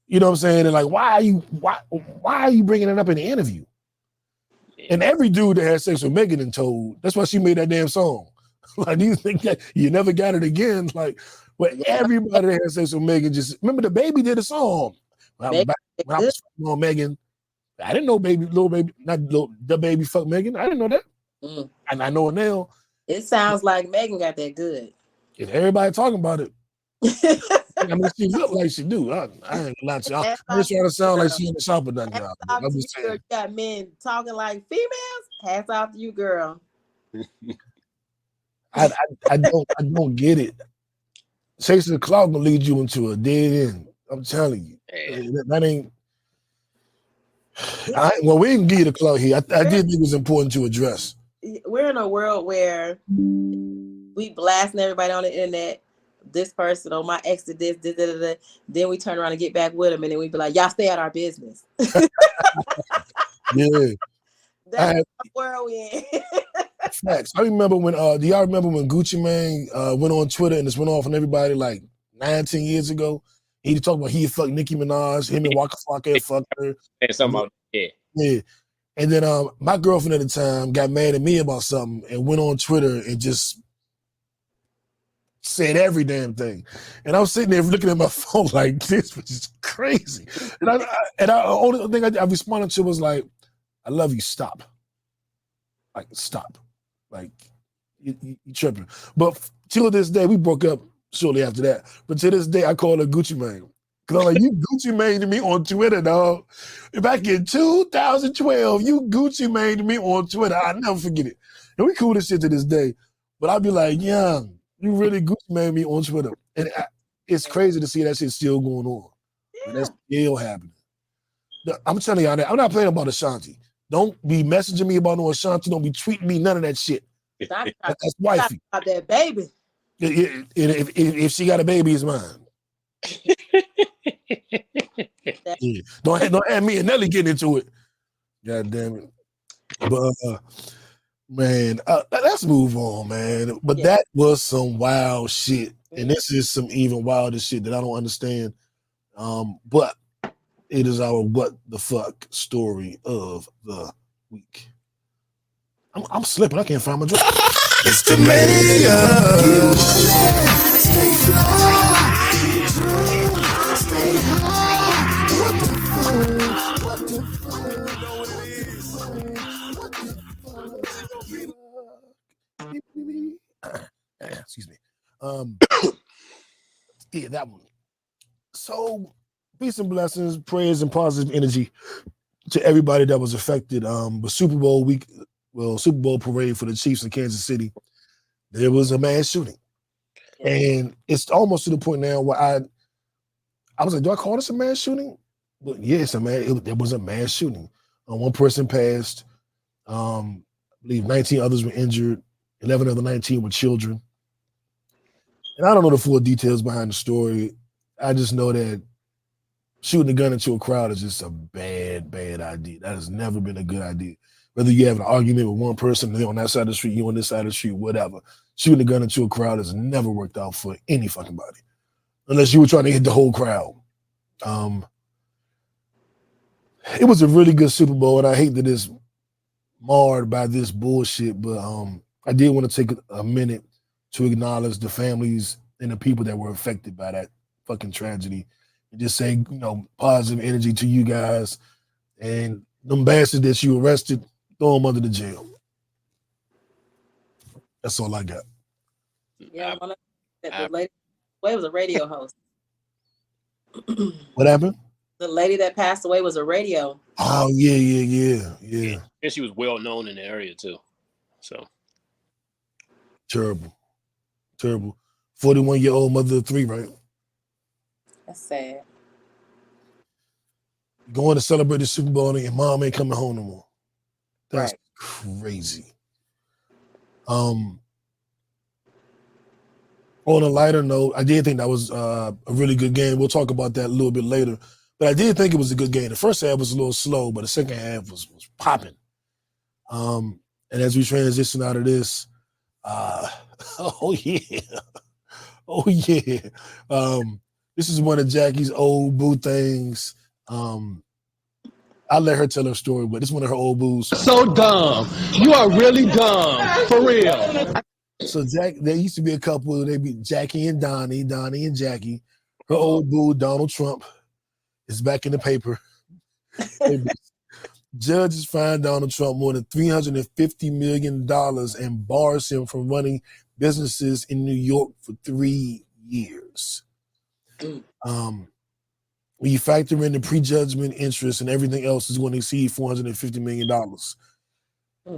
You know what I'm saying? And like, why are you bringing it up in the interview? And every dude that had sex with Megan and told, that's why she made that damn song. Like, do you think that you never got it again? Like, but everybody that had sex with Megan just remember the baby did a song. When I was on Megan, I didn't know the baby fuck Megan. I didn't know that. And I know it now. It sounds like Megan got that good. And everybody talking about it. I mean, she look like she do. I ain't gonna lie to y'all. I'm just trying to sound like she in the shop or nothing. I'm just saying. You got men talking like females. Hats off to you, girl. I don't get it. Chasing the clout gonna lead you into a dead end. I'm telling you, that ain't. Well, we didn't give you the clout here. I did think it was important to address. We're in a world where we blasting everybody on the internet. This person, oh, my ex did this, then we turn around and get back with them, and then we be like, y'all stay out our business. Yeah. That's the world we in. Facts. I remember when, do y'all remember when Gucci Mane went on Twitter and this went off on everybody like 19 years ago? He talked about he fucked Nicki Minaj, him and Waka Flocka fucked her. And something about yeah. And then my girlfriend at the time got mad at me about something and went on Twitter and just said every damn thing. And I was sitting there looking at my phone like this, which is crazy. And the only thing I responded to was like, I love you, stop. Like, stop. Like, you tripping. But till this day, we broke up shortly after that. But to this day, I call her Gucci Mane. Because I'm like, you Gucci Mane to me on Twitter, dog. Back in 2012, you Gucci Mane to me on Twitter. I'll never forget it. And we cool this shit to this day. But I'd be like, young, you really Gucci Mane me on Twitter. And it's crazy to see that shit still going on. Yeah. That's still happening. I'm telling y'all that. I'm not playing about Ashanti. Don't be messaging me about no Ashanti. Don't be tweeting me none of that shit. That's wifey. About that baby. If she got a baby, it's mine. Yeah. Don't have me and Nelly getting into it. God damn it. But man, let's move on, man. But that was some wild shit. And this is some even wilder shit that I don't understand. But it is our what the fuck story of the week. I'm slipping. I can't find my drink. It's the mania. Stay fly. Stay high. What the fuck? You know what it is. What the fuck? Excuse me. Yeah, that one. So, peace and blessings, prayers and positive energy to everybody that was affected. But Super Bowl week, Super Bowl parade for the Chiefs in Kansas City, there was a mass shooting. And it's almost to the point now where I was like, do I call this a mass shooting? But yeah, there was a mass shooting. One person passed. I believe 19 others were injured. 11 of the 19 were children. And I don't know the full details behind the story. I just know that shooting a gun into a crowd is just a bad, bad idea. That has never been a good idea. Whether you have an argument with one person, they're on that side of the street, you on this side of the street, whatever. Shooting a gun into a crowd has never worked out for any fucking body. Unless you were trying to hit the whole crowd. It was a really good Super Bowl, and I hate that it's marred by this bullshit, but I did want to take a minute to acknowledge the families and the people that were affected by that fucking tragedy and just say, positive energy to you guys and them bastards that you arrested, throw them under the jail. That's all I got. Yeah, the lady was a radio host. What happened? The lady that passed away was a radio. Oh, yeah. And she was well known in the area too. So terrible. 41-year-old mother of 3, right? That's sad. Going to celebrate the Super Bowl and your mom ain't coming home no more. That's right. Crazy. On a lighter note, I did think that was a really good game. We'll talk about that a little bit later. But I did think it was a good game. The first half was a little slow, but the second half was popping. And as we transition out of this, oh yeah. This is one of Jackie's old boo things. I'll let her tell her story, but it's one of her old boos. So dumb. You are really dumb. For real. So there used to be a couple, they'd be Jackie and Donnie and Jackie. Her old boo, Donald Trump, is back in the paper. Judges fined Donald Trump more than $350 million and bars him from running businesses in New York for 3 years. When you factor in the prejudgment interest and everything else is going to exceed $450 million.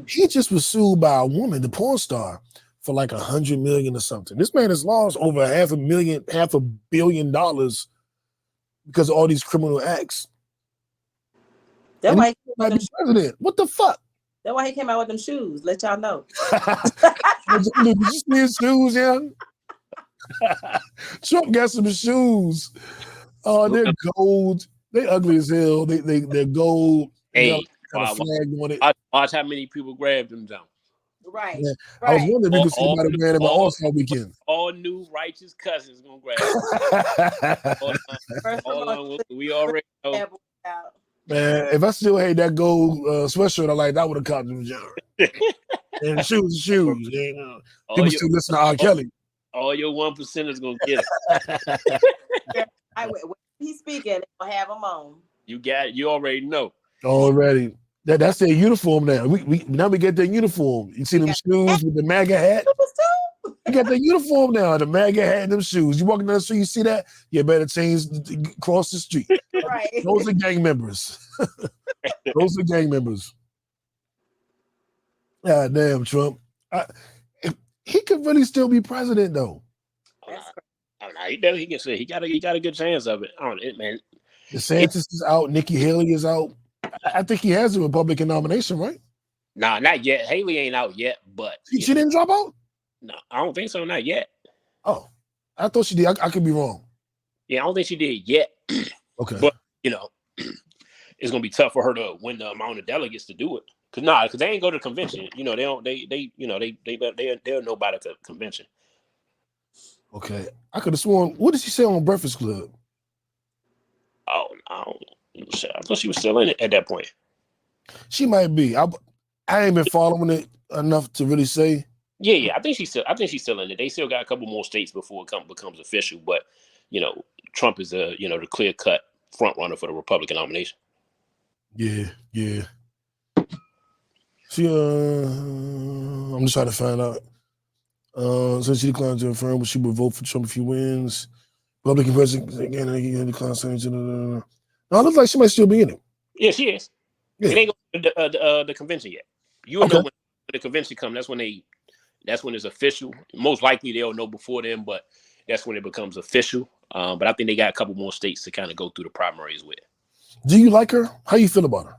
He just was sued by a woman, the porn star, for like $100 million or something. This man has lost over $500 million because of all these criminal acts. That's why he might be president. What the fuck? That's why he came out with them shoes. Let y'all know. Did you see his shoes, young? Trump got some shoes. Oh, they're gold. They ugly as hell. They're gold. Hey, got a flag on it. Watch how many people grabbed them down. Right. Yeah. I was wondering if you could see somebody wearing them All-Star weekend. All new righteous cousins gonna grab them. We already know. Man, if I still had that gold sweatshirt I like, I would have caught them. And shoes. People still listen to R. Kelly. All your 1%ers gonna get it. When he's speaking, they'll have him on. You already know. Already. That's their uniform now. We now we get their uniform. You see them shoes with the MAGA hat? You got their uniform now, the MAGA hat and them shoes. You walking down the street, you see that? You better cross the street. Right. Those are gang members. Those are gang members. God damn, Trump. He could really still be president, though. He can say he got a good chance of it. Man. DeSantis is out. Nikki Haley is out. I think he has a Republican nomination, right? Nah, not yet. Haley ain't out yet, but she didn't drop out. No, I don't think so. Not yet. Oh, I thought she did. I could be wrong. Yeah, I don't think she did yet. Okay, but it's gonna be tough for her to win the amount of delegates to do it. Cause they ain't go to the convention. They don't. They'll know about the convention. Okay, I could have sworn. What did she say on Breakfast Club? Oh, I thought she was still in it at that point. She might be. I ain't been following it enough to really say. Yeah. I think she's still in it. They still got a couple more states before it becomes official. But Trump is the clear cut front runner for the Republican nomination. Yeah. She I'm just trying to find out. So she declined to confirm, but she would vote for Trump if he wins. Republican president again. He declined saying. No, it looks like she might still be in it. Yeah, she is. Yeah. It ain't going to the convention yet. You'll know when the convention comes. That's when it's official. Most likely they'll know before then, but that's when it becomes official. But I think they got a couple more states to kind of go through the primaries with. Do you like her? How you feel about her?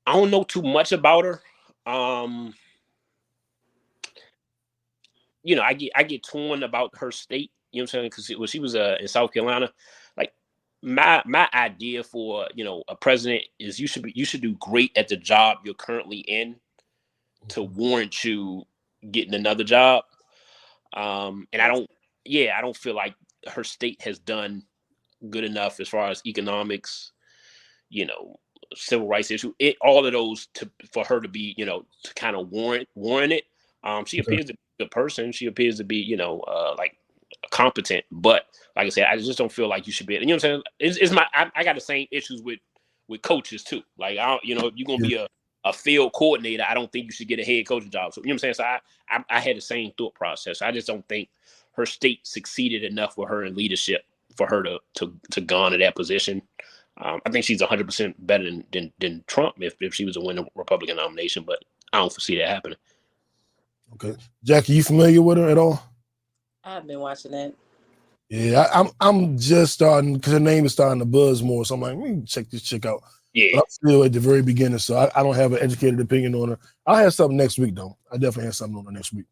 I don't know too much about her. I get torn about her state. You know what I'm saying? Because when she was in South Carolina, like my idea for a president is you should do great at the job you're currently in to warrant you getting another job. And I don't feel like her state has done good enough as far as economics, civil rights issue, all of those for her to be, to kind of warrant it. She appears to be a good person. She appears to be, like competent. But like I said, I just don't feel like you should be. You know what I'm saying? I got the same issues with coaches too. Like if you're gonna be a field coordinator, I don't think you should get a head coaching job. So you know what I'm saying? So I had the same thought process. I just don't think her state succeeded enough with her in leadership for her to garner that position. I think she's 100% better than Trump if she was to win the Republican nomination, but I don't foresee that happening. Okay, Jackie, you familiar with her at all? I've been watching that. Yeah, I'm just starting because her name is starting to buzz more. So I'm like, let me check this chick out. Yeah, but I'm still at the very beginning, so I don't have an educated opinion on her. I'll have something next week though. I definitely have something on her next week.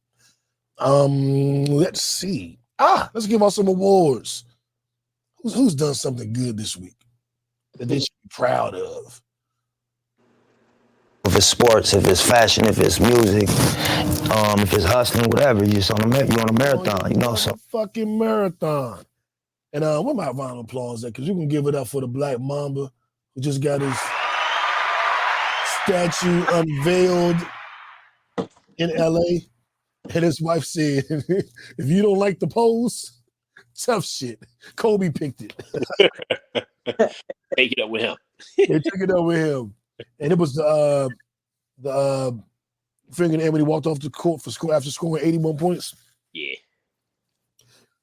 Let's see. Let's give out some awards. Who's done something good this week that they should be proud of? If it's sports, if it's fashion, if it's music, if it's hustling, whatever, you're on a marathon, so fucking marathon. And where my round of applause at? Because you can give it up for the Black Mamba who just got his statue unveiled in LA. And his wife said, if you don't like the pose, tough shit. Kobe picked it. Take it up with him. They took it up with him. And it was the finger when he walked off the court for school after scoring 81 points. Yeah.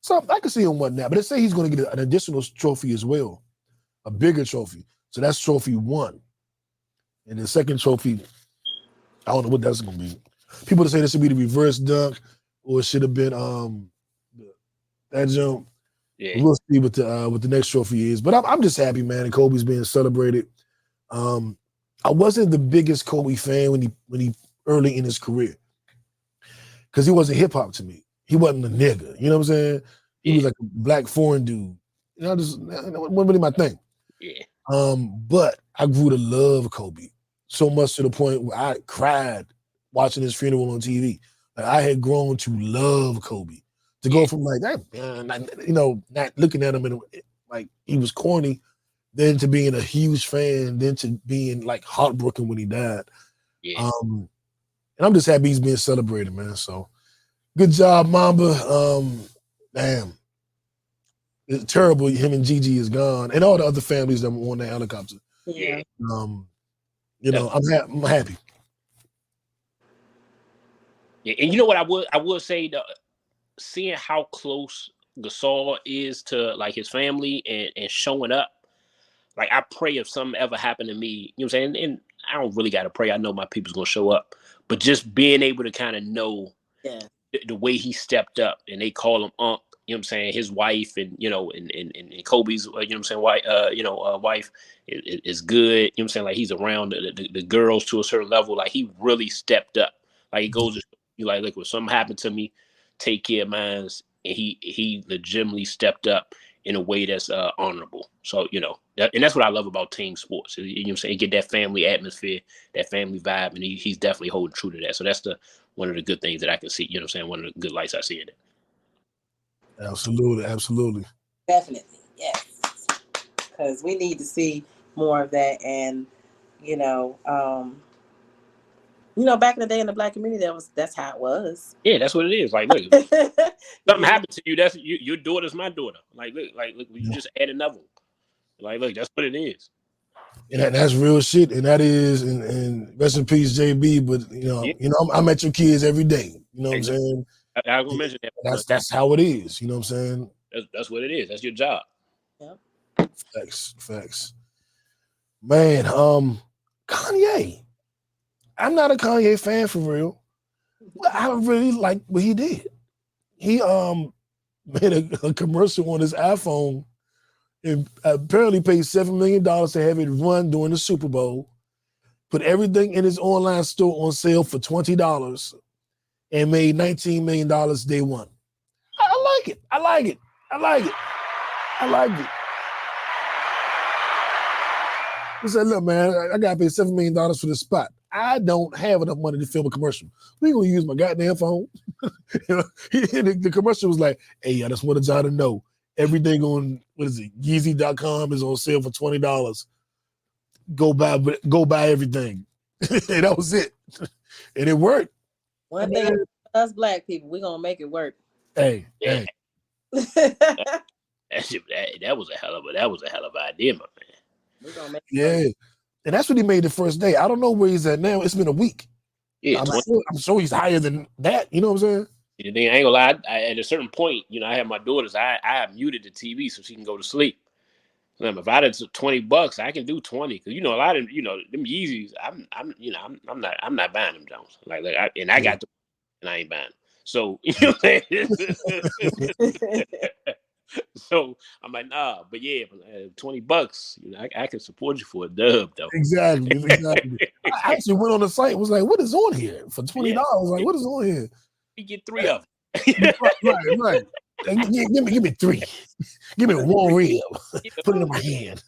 So I can see him one now, but they say he's going to get an additional trophy as well, a bigger trophy. So that's trophy 1. And the second trophy, I don't know what that's going to be. People say this should be the reverse dunk, or it should have been that jump. Yeah. We'll see what the next trophy is. But I'm just happy, man, and Kobe's being celebrated. I wasn't the biggest Kobe fan when he early in his career, because he wasn't hip hop to me. He wasn't a nigga. You know what I'm saying? He was like a black foreign dude. That wasn't really my thing. Yeah. But I grew to love Kobe so much to the point where I cried watching his funeral on TV. Like, I had grown to love Kobe. To go from like that, not looking at him like he was corny, then to being a huge fan, then to being like heartbroken when he died. Yeah. And I'm just happy he's being celebrated, man. So good job, Mamba. Damn. It's terrible him and Gigi is gone, and all the other families that were on that helicopter. Yeah. I'm happy. Yeah, and you know what I would say, seeing how close Gasol is to like his family and showing up. Like, I pray if something ever happened to me, you know what I'm saying? And I don't really got to pray. I know my people's going to show up. But just being able to kind of know the way he stepped up, and they call him Unc, you know what I'm saying? His wife and Kobe's, you know what I'm saying, wife is good. You know what I'm saying? Like, he's around the girls to a certain level. Like, he really stepped up. Like, it goes to you, like, look, when something happened to me, take care of mine. And he legitimately stepped up in a way that's honorable. So, and that's what I love about team sports. You know what I'm saying? Get that family atmosphere, that family vibe, and he's definitely holding true to that. So that's one of the good things that I can see. You know what I'm saying? One of the good lights I see in it. Absolutely. Definitely, yes. Because we need to see more of that. And, back in the day in the Black community, that's how it was. Yeah, that's what it is. Like, look, something happened to you. That's your daughter's my daughter. Like, look, you just add another one. Like, look, that's what it is. And that's real shit. And that is, and rest in peace, JB. But I'm at your kids every day. You know what I'm saying? I was gonna mention that. That's how it is. You know what I'm saying? That's what it is. That's your job. Yep. Facts. Man, Kanye. I'm not a Kanye fan for real. But I really like what he did. He made a commercial on his iPhone and apparently paid $7 million to have it run during the Super Bowl. Put everything in his online store on sale for $20. and made $19 million day one. I like it. I like it. I like it. I like it. He said, look, man, I got to pay $7 million for this spot. I don't have enough money to film a commercial. We ain't going to use my goddamn phone. The commercial was like, hey, I just wanted y'all to know everything on, what is it, Yeezy.com is on sale for $20. Go buy everything. And that was it. And it worked. One thing, us black people, we're going to make it work. Hey. That was a hell of an idea, my man. We're gonna make it work. And that's what he made the first day. I don't know where he's at now. It's been a week. Yeah, I'm sure he's higher than that. You know what I'm saying? The thing, I ain't gonna lie. At a certain point, I have my daughters. I have muted the TV so she can go to sleep. If I had $20, I can do 20 because a lot of them Yeezys. I'm not buying them Jones. I got them and I ain't buying them. So so I'm like, nah, but yeah, $20, I can support you for a dub though. Exactly. I actually went on the site and was like, what is on here for $20? Yeah. Like, what is on here? You get 3 of them. Right. Give me 3. Give me 1 rib. Put it in my hand.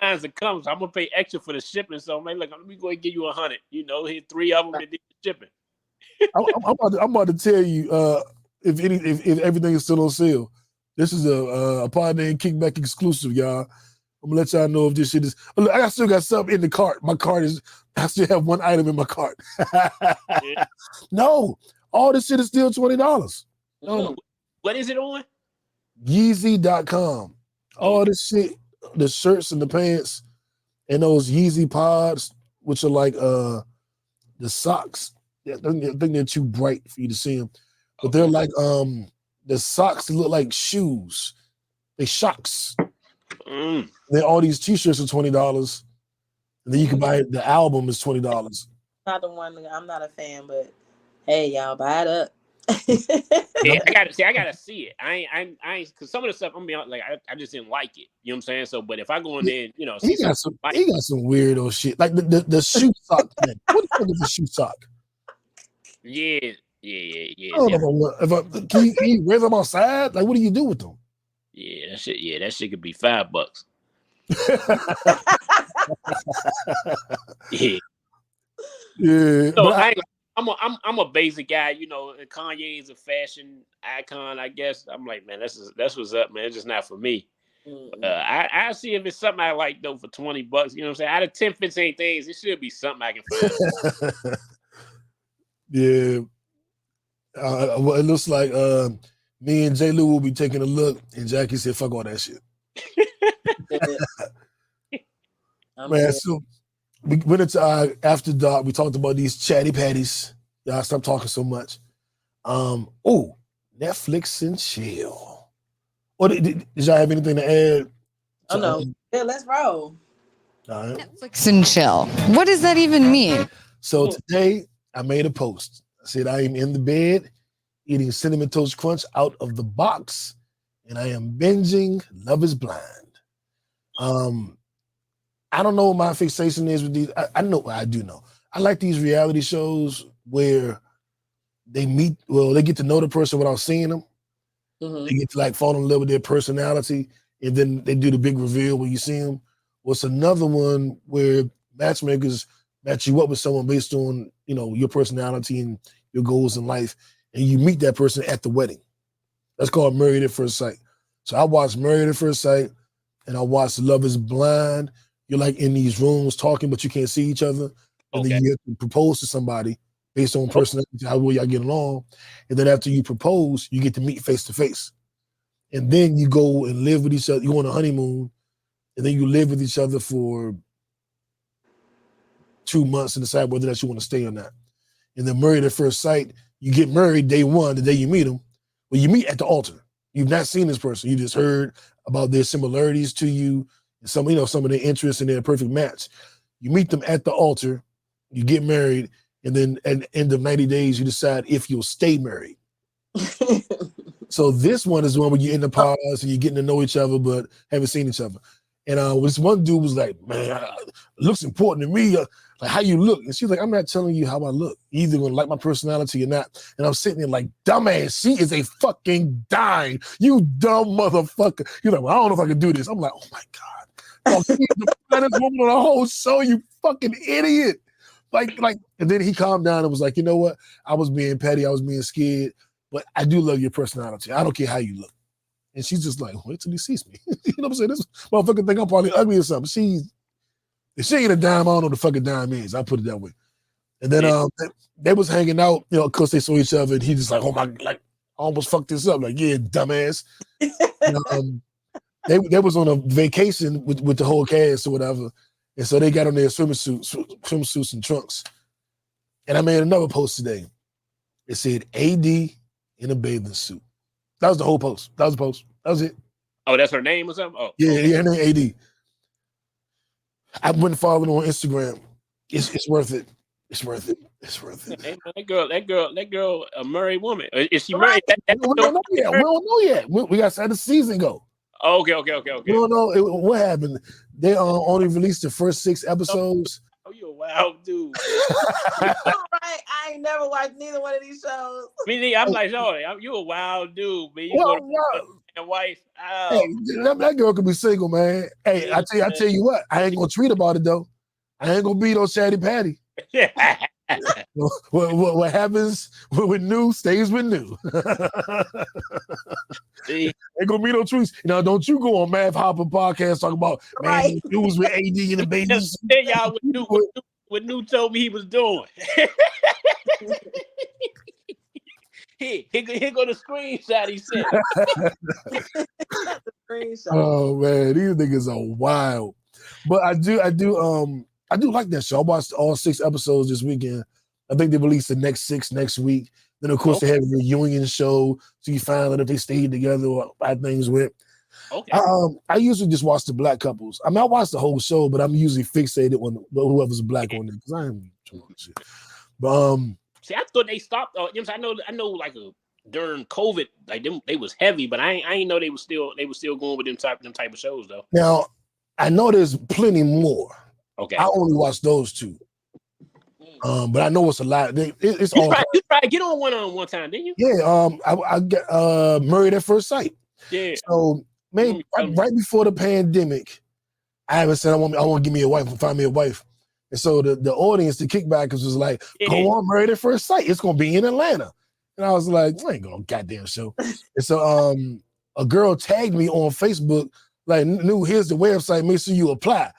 Mine's that comes. I'm gonna pay extra for the shipping. So I'm like, look, let me go and give you 100. Here 3 of them that did the shipping. I'm about to tell you if everything is still on sale. This is a Pod Named Kickback exclusive, y'all. I'm gonna let y'all know if this shit is. Look, I still got something in the cart. My cart is. I still have 1 item in my cart. Yeah. No, all this shit is still $20. No. What is it on? Yeezy.com. All this shit, the shirts and the pants, and those Yeezy pods, which are like the socks. I think they're too bright for you to see them, but they're like the socks that look like shoes. They shocks. Then all these t-shirts are $20, and then you can buy the album is $20. Not the one. I'm not a fan, but hey, y'all buy it up. Yeah, I gotta see it. I ain't because some of the stuff I'm being like I just didn't like it. You know what I'm saying? So, but if I go in there, he got some weirdo shit like the shoe sock thing. What the fuck is a shoe sock? Yeah. I don't know can you wear them outside? Like, what do you do with them? Yeah, that shit could be $5. Yeah. So I'm a basic guy, Kanye is a fashion icon, I guess. I'm like, man, that's what's up, man. It's just not for me. I see if it's something I like though for $20. You know what I'm saying? Out of 10, 15 things, it should be something I can find. Yeah. Well, it looks like me and J Lew will be taking a look, and Jackie said, fuck all that shit. Man, so we went into our after dark. We talked about these chatty patties. Y'all stop talking so much. Netflix and chill. Or did y'all have anything to add? Oh no. Yeah, let's roll. All right. Netflix and chill. What does that even mean? So today I made a post. I said I am in the bed eating Cinnamon Toast Crunch out of the box, and I am binging Love is Blind. I don't know what my fixation is with these. I know, I do know. I like these reality shows where they get to know the person without seeing them. Mm-hmm. They get to like fall in love with their personality, and then they do the big reveal when you see them. What's another one where matchmakers match you up with someone based on, your personality and your goals in life, and you meet that person at the wedding. That's called Married at First Sight. So I watched Married at First Sight, and I watched Love is Blind. You're like in these rooms talking, but you can't see each other. And then you have to propose to somebody based on personality, how well y'all get along. And then after you propose, you get to meet face to face. And then you go and live with each other. You go on a honeymoon, and then you live with each other for 2 months and decide whether or not you want to stay or not. And then Married at First Sight, you get married day one, the day you meet them. Well, you meet at the altar. You've not seen this person. You just heard about their similarities to you, and some of their interests, and their perfect match. You meet them at the altar, you get married, and then at the end of 90 days, you decide if you'll stay married. So this one is the one where you're in the pause and you're getting to know each other, but haven't seen each other. And this one dude was like, man, it looks important to me. Like how you look. And she's like, I'm not telling you how I look. You either gonna like my personality or not. And I'm sitting there like, dumbass, she is a fucking dime. You dumb motherfucker. You're like, well, I don't know if I can do this. I'm like, oh my God. Oh, this woman on the whole show, you fucking idiot. Like, and then he calmed down and was like, you know what? I was being petty, I was being scared, but I do love your personality. I don't care how you look. And she's just like, wait till he sees me. You know what I'm saying? This motherfucker think I'm probably ugly or something. If she ain't a dime, I don't know what the fucking dime is. I'll put it that way. And then they was hanging out, you know, of course they saw each other, and he just like, oh my, like, I almost fucked this up. Like, yeah, dumbass. And, they was on a vacation with the whole cast or whatever. And so they got on their swimsuits and trunks. And I made another post today. It said AD in a bathing suit. That was the whole post. That was the post. That was it. Oh, that's her name or something? Oh. Yeah, her name AD. I went following on Instagram. It's worth it. It's worth it. It's worth it. Hey, man, that girl, a married woman. Is she married? We don't know yet. We don't know yet. We got to see the season go. Oh, okay. We don't know what happened. They only released the first 6 episodes. Oh, you a wild dude. Right. I ain't never watched neither one of these shows. Me neither. I'm like, oh, you a wild dude, man. You go to your wife. Oh. Hey, that girl could be single, man. Hey, I tell you what, I ain't gonna tweet about it though. I ain't gonna beat on Chatty Patty. What happens with new stays with new. Ain't gonna be no tweets. Now, don't you go on Math Hopper podcast talking about man, it was with AD and the babies. Tell y'all what new told me he was doing. Here go the screenshot he sent. Oh man, these niggas are wild. But I do like that show. I watched all 6 episodes this weekend. I think they released the next 6 next week. Then of course they had a reunion show, so you find out if they stayed together or how things went. Okay. I usually just watch the black couples. I mean, I watch the whole show, but I'm usually fixated on whoever's black on it because I am too much shit. But see, I thought they stopped. I know, like during COVID, like they was heavy, but I ain't know they was still going with them type of shows though. Now I know there's plenty more. Okay. I only watch those 2. But I know it's a lot. It's you all. You tried to get on one time, didn't you? Yeah. I got Married at First Sight. Yeah. So maybe right before the pandemic, I haven't said I want to give me a wife and find me a wife. And so the audience, the kickbackers was like, go on Married at First Sight. It's gonna be in Atlanta. And I was like, I ain't going goddamn show. And so a girl tagged me on Facebook, like, "New, here's the website, make sure you apply."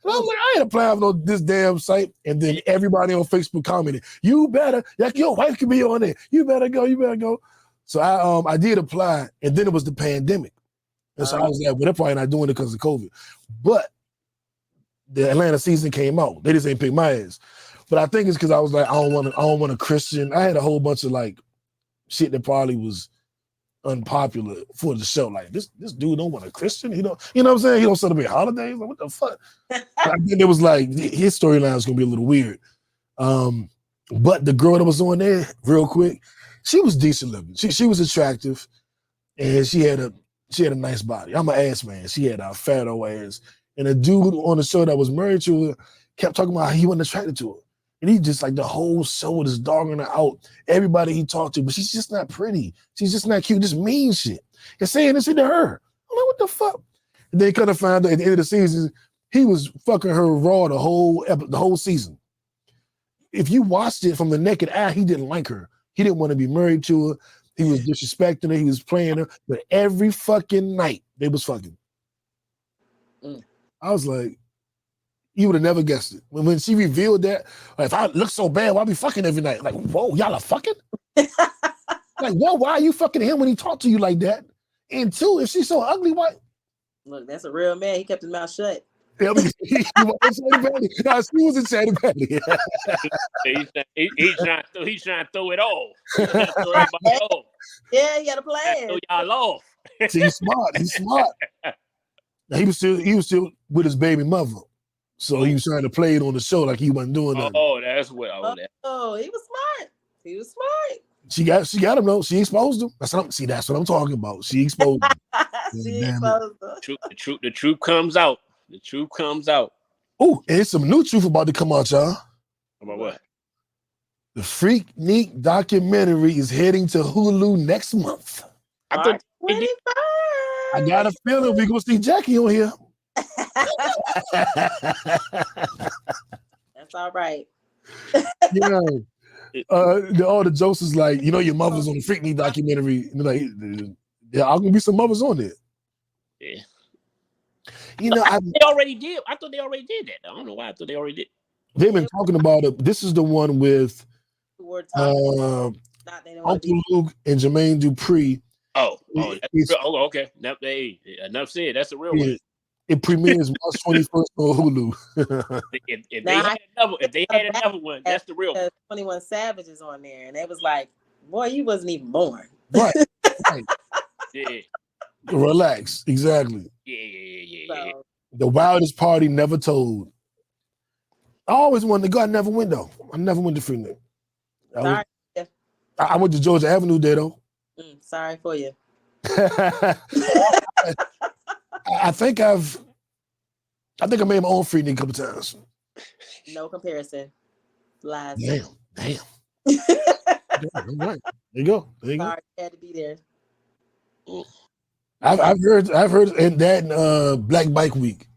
And I was like, I ain't applying on this damn site. And then everybody on Facebook commented, "You better, like your wife could be on there. You better go. So I did apply, and then it was the pandemic. And so I was like, well, they're probably not doing it because of COVID. But the Atlanta season came out. They just ain't pick my ass. But I think it's because I was like, I don't want a Christian. I had a whole bunch of like shit that probably was unpopular for the show. Like this dude don't want a Christian. You know what I'm saying? He don't celebrate holidays. Like, what the fuck? I think it was like his storyline is gonna be a little weird. But the girl that was on there, real quick, she was decent looking. She was attractive, and she had a nice body. I'm an ass man. She had a fat old ass. And a dude on the show that was married to her kept talking about how he wasn't attracted to her. And he just like the whole show just dogging her out. Everybody he talked to, but she's just not pretty. She's just not cute. Just mean shit. And saying this to her. I'm like, what the fuck? And they kind of found out at the end of the season, he was fucking her raw the whole season. If you watched it from the naked eye, he didn't like her. He didn't want to be married to her. He was disrespecting her. He was playing her. But every fucking night, they was fucking. I was like, you would have never guessed it. When she revealed that, like, if I look so bad, why be fucking every night? Like, whoa, y'all are fucking? Like, why are you fucking him when he talked to you like that? And 2, if she's so ugly, why? Look, that's a real man. He kept his mouth shut. Yeah, I mean, he was in Chatty Patty. He's trying to throw it off. Yeah, he had a plan. Throw y'all off. See, he's smart. He was still with his baby mother. So he was trying to play it on the show like he wasn't doing nothing. Oh, that's what. Oh, he was smart. He was smart. She got him though. She exposed him. That's what I'm talking about. She exposed him. She exposed him. The truth comes out. The truth comes out. Oh, and it's some new truth about to come out, y'all. About what? The Freak Nic documentary is heading to Hulu next month. I thought I got a feeling we're gonna see Jackie on here. That's all right. All the jokes is like, your mother's on the Freak Nic documentary. And like, there are gonna be some mothers on there. Yeah. They already did. I thought they already did that. I don't know why I thought they already did. They've been talking about it. This is the one with Uncle Luke and Jermaine Dupri. Okay. Enough said. That's a real one. It premieres March 21st on Hulu. if they had another one, that's the real one. 21 Savage is on there, and they was like, "Boy, you wasn't even born." Right. Yeah. Relax. Exactly. Yeah. The wildest party never told. I always wanted to go. I never went though. I never went to Freak Nic. I went to Georgia Avenue there though. Sorry for you. I think I made my own Freak Nic a couple times. No comparison. Lies. Damn. Right. There you go. Sorry, had to be there. I've heard and that Black Bike Week.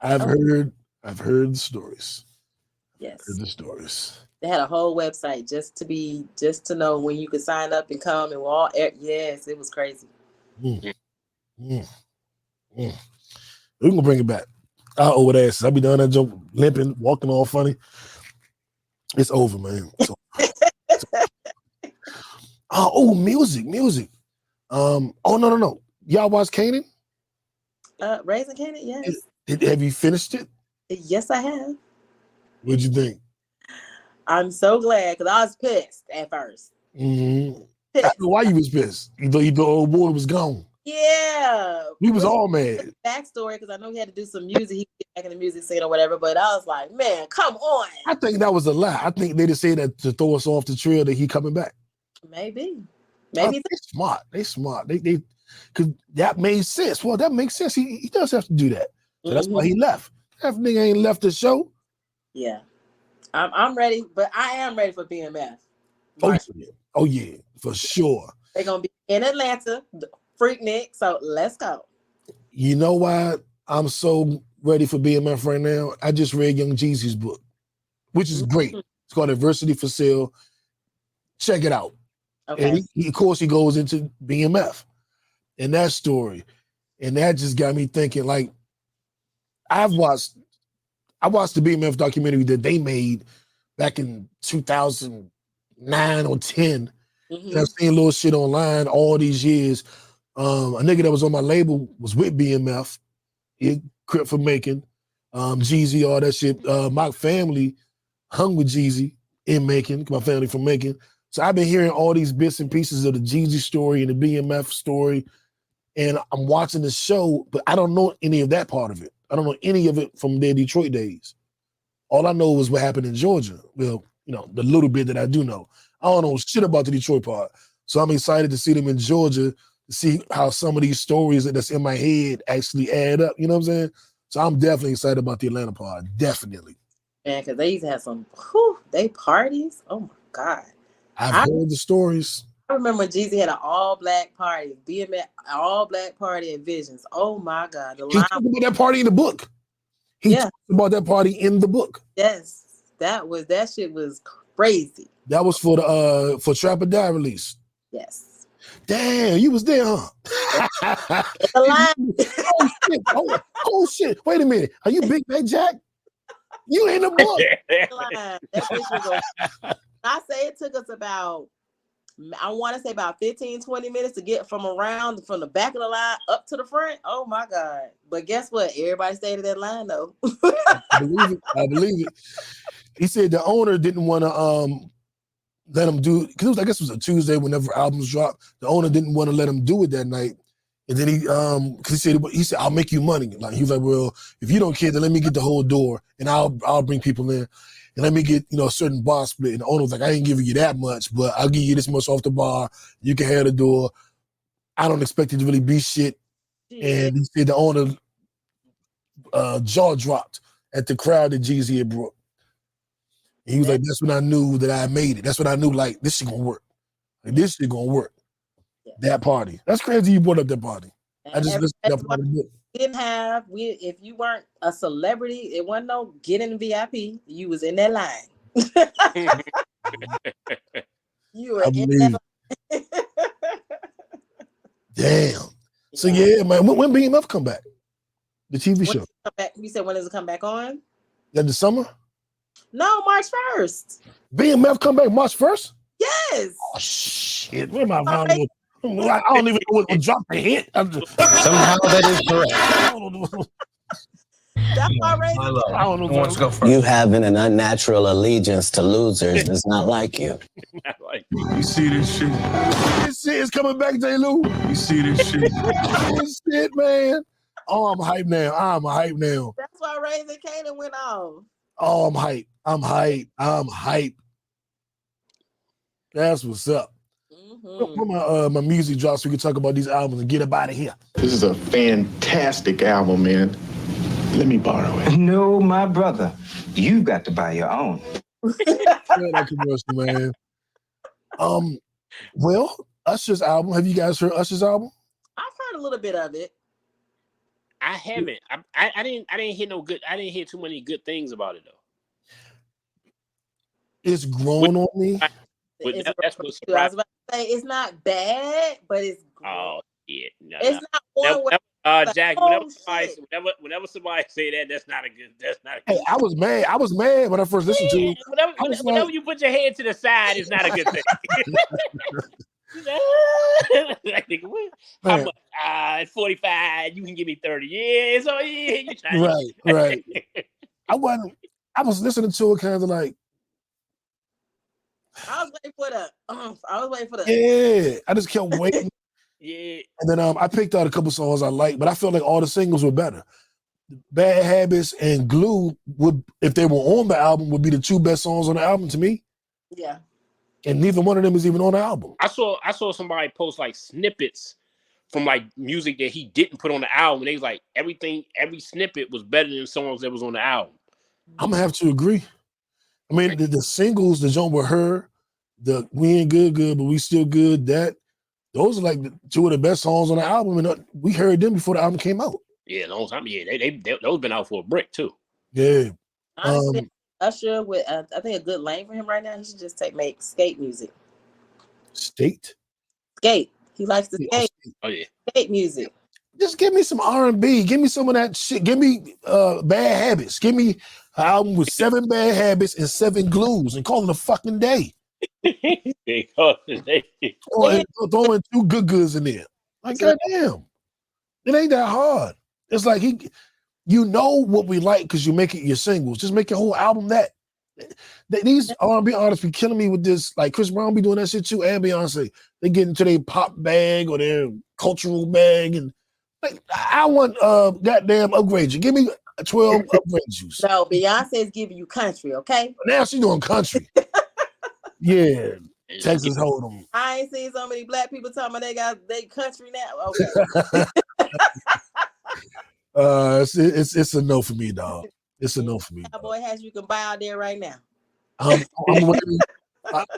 I've heard the stories. Yes. Heard the stories. They had a whole website just to know when you could sign up and come, and we're all yes, it was crazy. We're gonna bring it back. I'll owe it asses. I'll be down that jump, limping, walking all funny. It's over, man. Music. No. Y'all watch Kanaan? Raising Kanaan, yes. Have you finished it? Yes, I have. What'd you think? I'm so glad because I was pissed at first. Mm-hmm. I know why you was pissed. The old boy was gone. Yeah. We was all mad. Backstory, because I know he had to do some music. He get back in the music scene or whatever, but I was like, man, come on. I think that was a lie. I think they just say that to throw us off the trail that he coming back. Maybe. They smart. They because that made sense. Well, that makes sense. He does have to do that. So that's why he left. That nigga ain't left the show. Yeah. I'm ready, but I am ready for BMF. Oh yeah, for sure. They're gonna be in Atlanta, Freak Nic. So let's go. You know why I'm so ready for BMF right now? I just read Young Jeezy's book, which is great. It's called Adversity for Sale. Check it out. Okay. And he, of course, he goes into BMF and that story, and that just got me thinking. Like, I watched the BMF documentary that they made back in 2009 or 10. And I've seen little shit online all these years. A nigga that was on my label was with BMF. He quit for making Jeezy, all that shit. My family hung with Jeezy in making, my family from making. So I've been hearing all these bits and pieces of the Jeezy story and the BMF story, and I'm watching the show, but I don't know any of that part of it. I don't know any of it from their Detroit days. All I know is what happened in Georgia. Well, the little bit that I do know. I don't know shit about the Detroit part. So I'm excited to see them in Georgia, to see how some of these stories that's in my head actually add up. You know what I'm saying? So I'm definitely excited about the Atlanta part. Definitely. Man, because they used to have some, they parties. Oh my God. I've heard the stories. I remember when Jeezy had an all-black party, BMF all-black party at Visions. Oh my God. He talked about that party in the book. He talked about that party in the book. Yes. That shit was crazy. That was for the for Trap or Die release. Yes. Damn, you was there, huh? Oh shit. Wait a minute. Are you Big Bad Jacq? You in the book. I say it took us about, I want to say about 15, 20 minutes to get from the back of the line up to the front. Oh my God. But guess what? Everybody stayed in that line though. I believe it. He said the owner didn't want to let him do, because I guess it was a Tuesday whenever albums dropped. The owner didn't want to let him do it that night. And then because he said, I'll make you money. Like, he was like, well, if you don't care, then let me get the whole door and I'll bring people in. And let me get, a certain bar split. And the owner was like, I ain't giving you that much, but I'll give you this much off the bar. You can have the door. I don't expect it to really be shit. And he said the owner jaw dropped at the crowd that Jeezy had brought. And he was like, that's when I knew that I made it. That's when I knew, like, this shit gonna work. Like, this shit gonna work. Yeah. That party. That's crazy you brought up that party. I just listened to that party. If you weren't a celebrity, it wasn't no get in VIP. You was in that line. You were in that line. Damn. So yeah, man. When BMF come back? The TV show. You said when does it come back on? That the summer? No, March 1st. BMF come back March 1st? Yes. Oh shit. Where am I found? I don't even know what dropped the hit. Somehow that is correct. That's already. I don't know. Who wants to go first? You having an unnatural allegiance to losers does not like you. You see this shit? This shit is coming back, J Lew. You see this shit? This shit, man. Oh, I'm hyped now. I'm hyped now. That's why Raising Canaan went off. Oh, I'm hyped. I'm hyped. That's what's up. Where my music drops so we can talk about these albums and get up out of here. This is a fantastic album, man. Let me borrow it. No, my brother. You got to buy your own. That commercial, man. Well, Usher's album. Have you guys heard Usher's album? I've heard a little bit of it. I haven't. I didn't hear no good. I didn't hear too many good things about it though. It's grown on me. That's what I was surprised. about to say it's not bad, but it's grown. Oh yeah, no. It's not one where Jacq, whenever somebody say that, that's not a good. Hey, I was mad. I was mad when I first listened to it. Whenever you put your head to the side, it's not a good thing. Like, nigga, how much? At 45, you can give me 30. Yeah, so yeah, right. I was listening to it kind of like. I was waiting for the. Yeah, I just kept waiting. Yeah. And then I picked out a couple songs I liked, but I felt like all the singles were better. Bad Habits and Glue would, if they were on the album, would be the two best songs on the album to me. Yeah. And neither one of them is even on the album. I saw somebody post like snippets from like music that he didn't put on the album. And they was like, every snippet was better than songs that was on the album. I'm gonna have to agree. I mean, the singles, the joint with her, the We Ain't Good, but We Still Good, those are like two of the best songs on the album, and we heard them before the album came out. Yeah, long time. Yeah, those been out for a brick too. Yeah. Honestly, Usher with I think a good lane for him right now. He should just make skate music. Skate. He likes to skate. Oh yeah. Skate music. Just give me some R&B. Give me some of that shit. Give me Bad Habits. Give me an album with 7 bad habits and 7 glues and call it a fucking day. Throwing 2 good goods in there. Like, goddamn. It ain't that hard. It's like you know what we like because you make it your singles. Just make your whole album that. These R&B artists be killing me with this. Like Chris Brown be doing that shit too, and Beyonce. They get into their pop bag or their cultural bag, and like I want goddamn upgrade you. Give me 12 upgrade juice. No, Beyonce is giving you country, okay? Now she's doing country. Yeah, Texas Hold'em. I ain't seen so many black people talking about they country now. Okay. It's a no for me, dog. It's a no for me. Boy has you can buy out there right now. I'm waiting.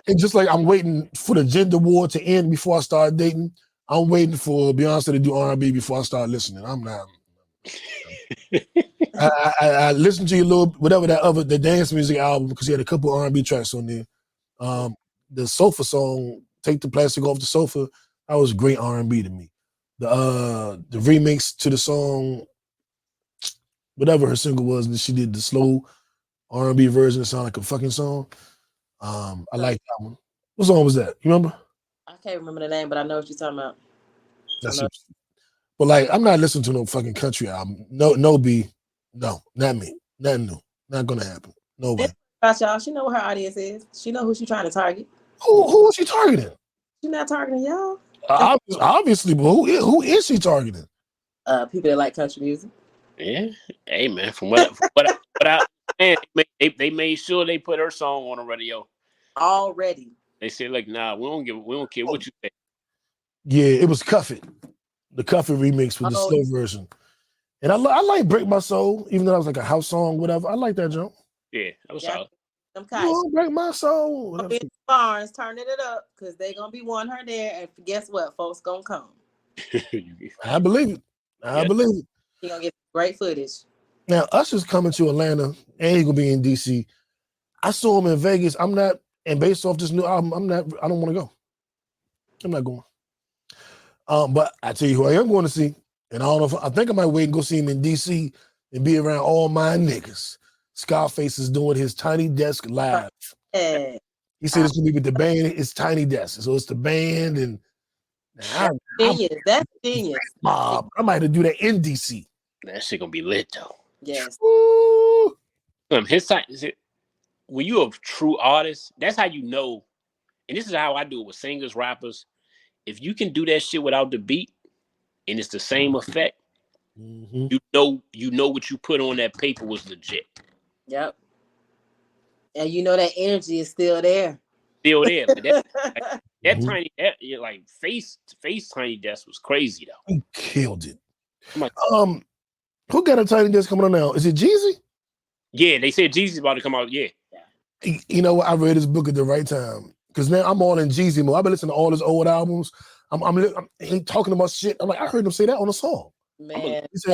And just like I'm waiting for the gender war to end before I start dating, I'm waiting for Beyonce to do R&B before I start listening. I'm not. I listened to your little whatever the dance music album because he had a couple R&B tracks on there. The Sofa song, Take the Plastic Off the Sofa, that was great R&B to me. The remix to the song, whatever her single was, and she did the slow R&B version that sounded like a fucking song. I like that one. What song was that? You remember? I can't remember the name, but I know what you're talking about. But like, I'm not listening to no fucking country album. No, B. No, not me. Nothing new. Not gonna happen. No way. About y'all, she know what her audience is. She know who she's trying to target. Who is she targeting? She's not targeting y'all. Obviously, but who is she targeting? People that like country music. Yeah. Hey man, from what I they made sure they put her song on the radio. Already. They said like, nah, we don't care what you say. Yeah, it was Cuff It. The Cuff It remix with the slow version. And I like Break My Soul, even though that was like a house song, whatever. I like that jump. Yeah, that was solid. Them You kites. know, Break My Soul. Gonna be in the barns turning it up because they gonna be wanting her there, and guess what? Folks gonna come. I believe it. I believe it. He gonna get great footage. Now, Usher's coming to Atlanta, and he's gonna be in DC. I saw him in Vegas. I'm not, and based off this new album, I don't want to go. I'm not going. But I tell you who I am going to see, and I don't know I think I might wait and go see him in DC and be around all my niggas. Scarface is doing his Tiny Desk live. Yeah. He said it's gonna be with the band. It's Tiny Desk, so it's the band and genius. That's genius. I might have to do that in DC. That shit gonna be lit though. Yes. His side is it when you're a true artist, that's how you know, and this is how I do it with singers, rappers. If you can do that shit without the beat and it's the same effect, you know what you put on that paper was legit. Yep. And you know that energy is still there. Still there. But that Tiny like face Tiny Desk was crazy though. He killed it. Who got a Tiny Desk coming on now? Is it Jeezy? Yeah, they said Jeezy's about to come out. Yeah. You know what? I read his book at the right time. Because now I'm all in Jeezy mode. I've been listening to all his old albums. I'm talking about shit. I'm like, I heard him say that on a song. Man. He said,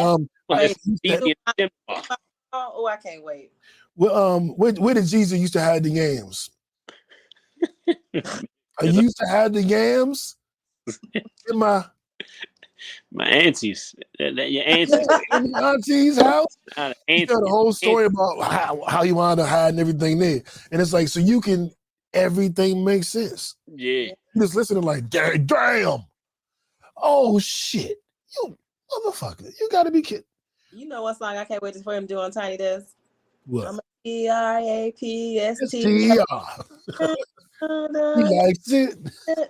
oh, I can't wait. Well, where did Jeezy used to hide the yams? I used to hide the yams in my aunties. Your aunties. In my auntie's house. He got a whole story Aunties. about how you wound up hiding everything there. And it's like, so you can, everything makes sense. Yeah. You just listening like, damn. Oh, shit. You motherfucker. You got to be kidding. You know what song I can't wait for him to do on Tiny Desk? What? I'm a T-R-A-P-S-T. He likes it.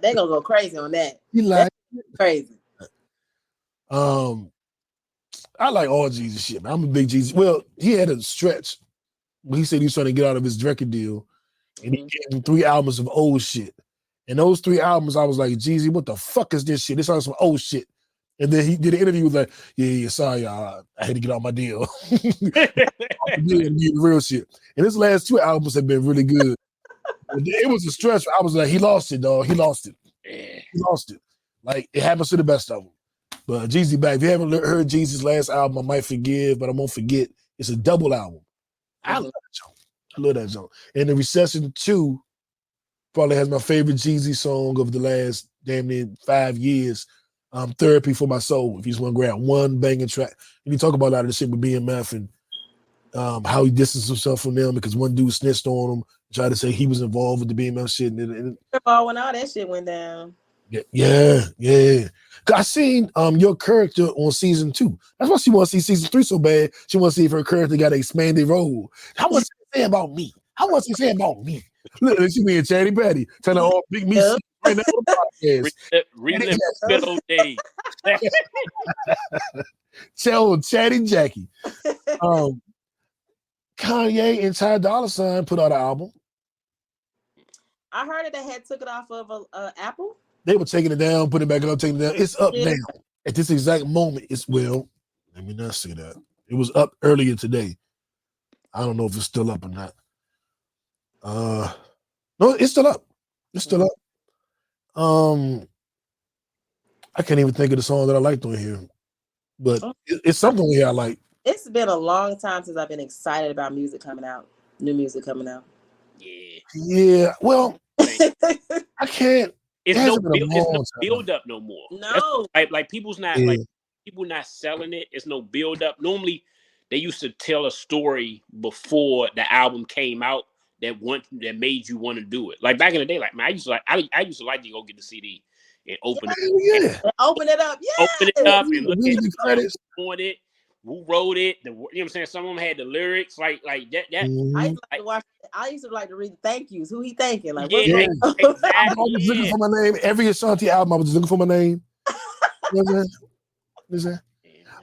They're gonna go crazy on that. He likes it. Crazy. I like all Jesus shit, man. I'm a big Jesus. Well, he had a stretch when he said he was trying to get out of his record deal, and he gave him 3 albums of old shit. And those 3 albums, I was like, Jeezy, what the fuck is this shit? This sounds some old shit. And then he did an interview with like, yeah, sorry, y'all. I had to get out my deal. The real shit. And his last 2 albums have been really good. It was a stretch. I was like, he lost it, dog. He lost it. He lost it. Like, it happens to the best of them. But Jeezy back. If you haven't heard Jeezy's last album, I might forgive, but I won't forget. It's a double album. I love that song. I love that song. And The Recession 2 probably has my favorite Jeezy song of the last damn near 5 years. Therapy for My Soul. If you just want to grab one banging track. And you talk about a lot of the shit with BMF and how he distanced himself from them because one dude snitched on him, tried to say he was involved with the BMF shit. And when all that shit went down. Yeah. I seen your character on season 2. That's why she wants to see season 3 so bad. She wants to see if her character got an expanded role. How much say about me? How much he say about me? Look, she being Chatty Patty, telling all big me shit right now on the podcast. Relive good old days. Tell Chatty Jackie. Kanye and Ty Dolla $ign put out an album. I heard that they had took it off of Apple. They were taking it down, putting it back up, taking it down. It's up now. At this exact moment, let me not say that. It was up earlier today. I don't know if it's still up or not. No, it's still up. It's still up. I can't even think of the song that I liked on here. But it's something here I like. It's been a long time since I've been excited about music coming out. New music coming out. Yeah. Well, I can't. It's no build up no more. No. Like people's not people not selling it. It's no build up. Normally they used to tell a story before the album came out that made you want to do it. Like back in the day, like man, I used to like to go get the CD and open it. Open it up. Yeah. Open it up and look at the credits on it. Who wrote it? You know what I'm saying? Some of them had the lyrics, like that. I used to like to read the thank yous. Who he thanking? Like, exactly. I was looking for my name. Every Ashanti album, I was looking for my name. You know what I'm saying?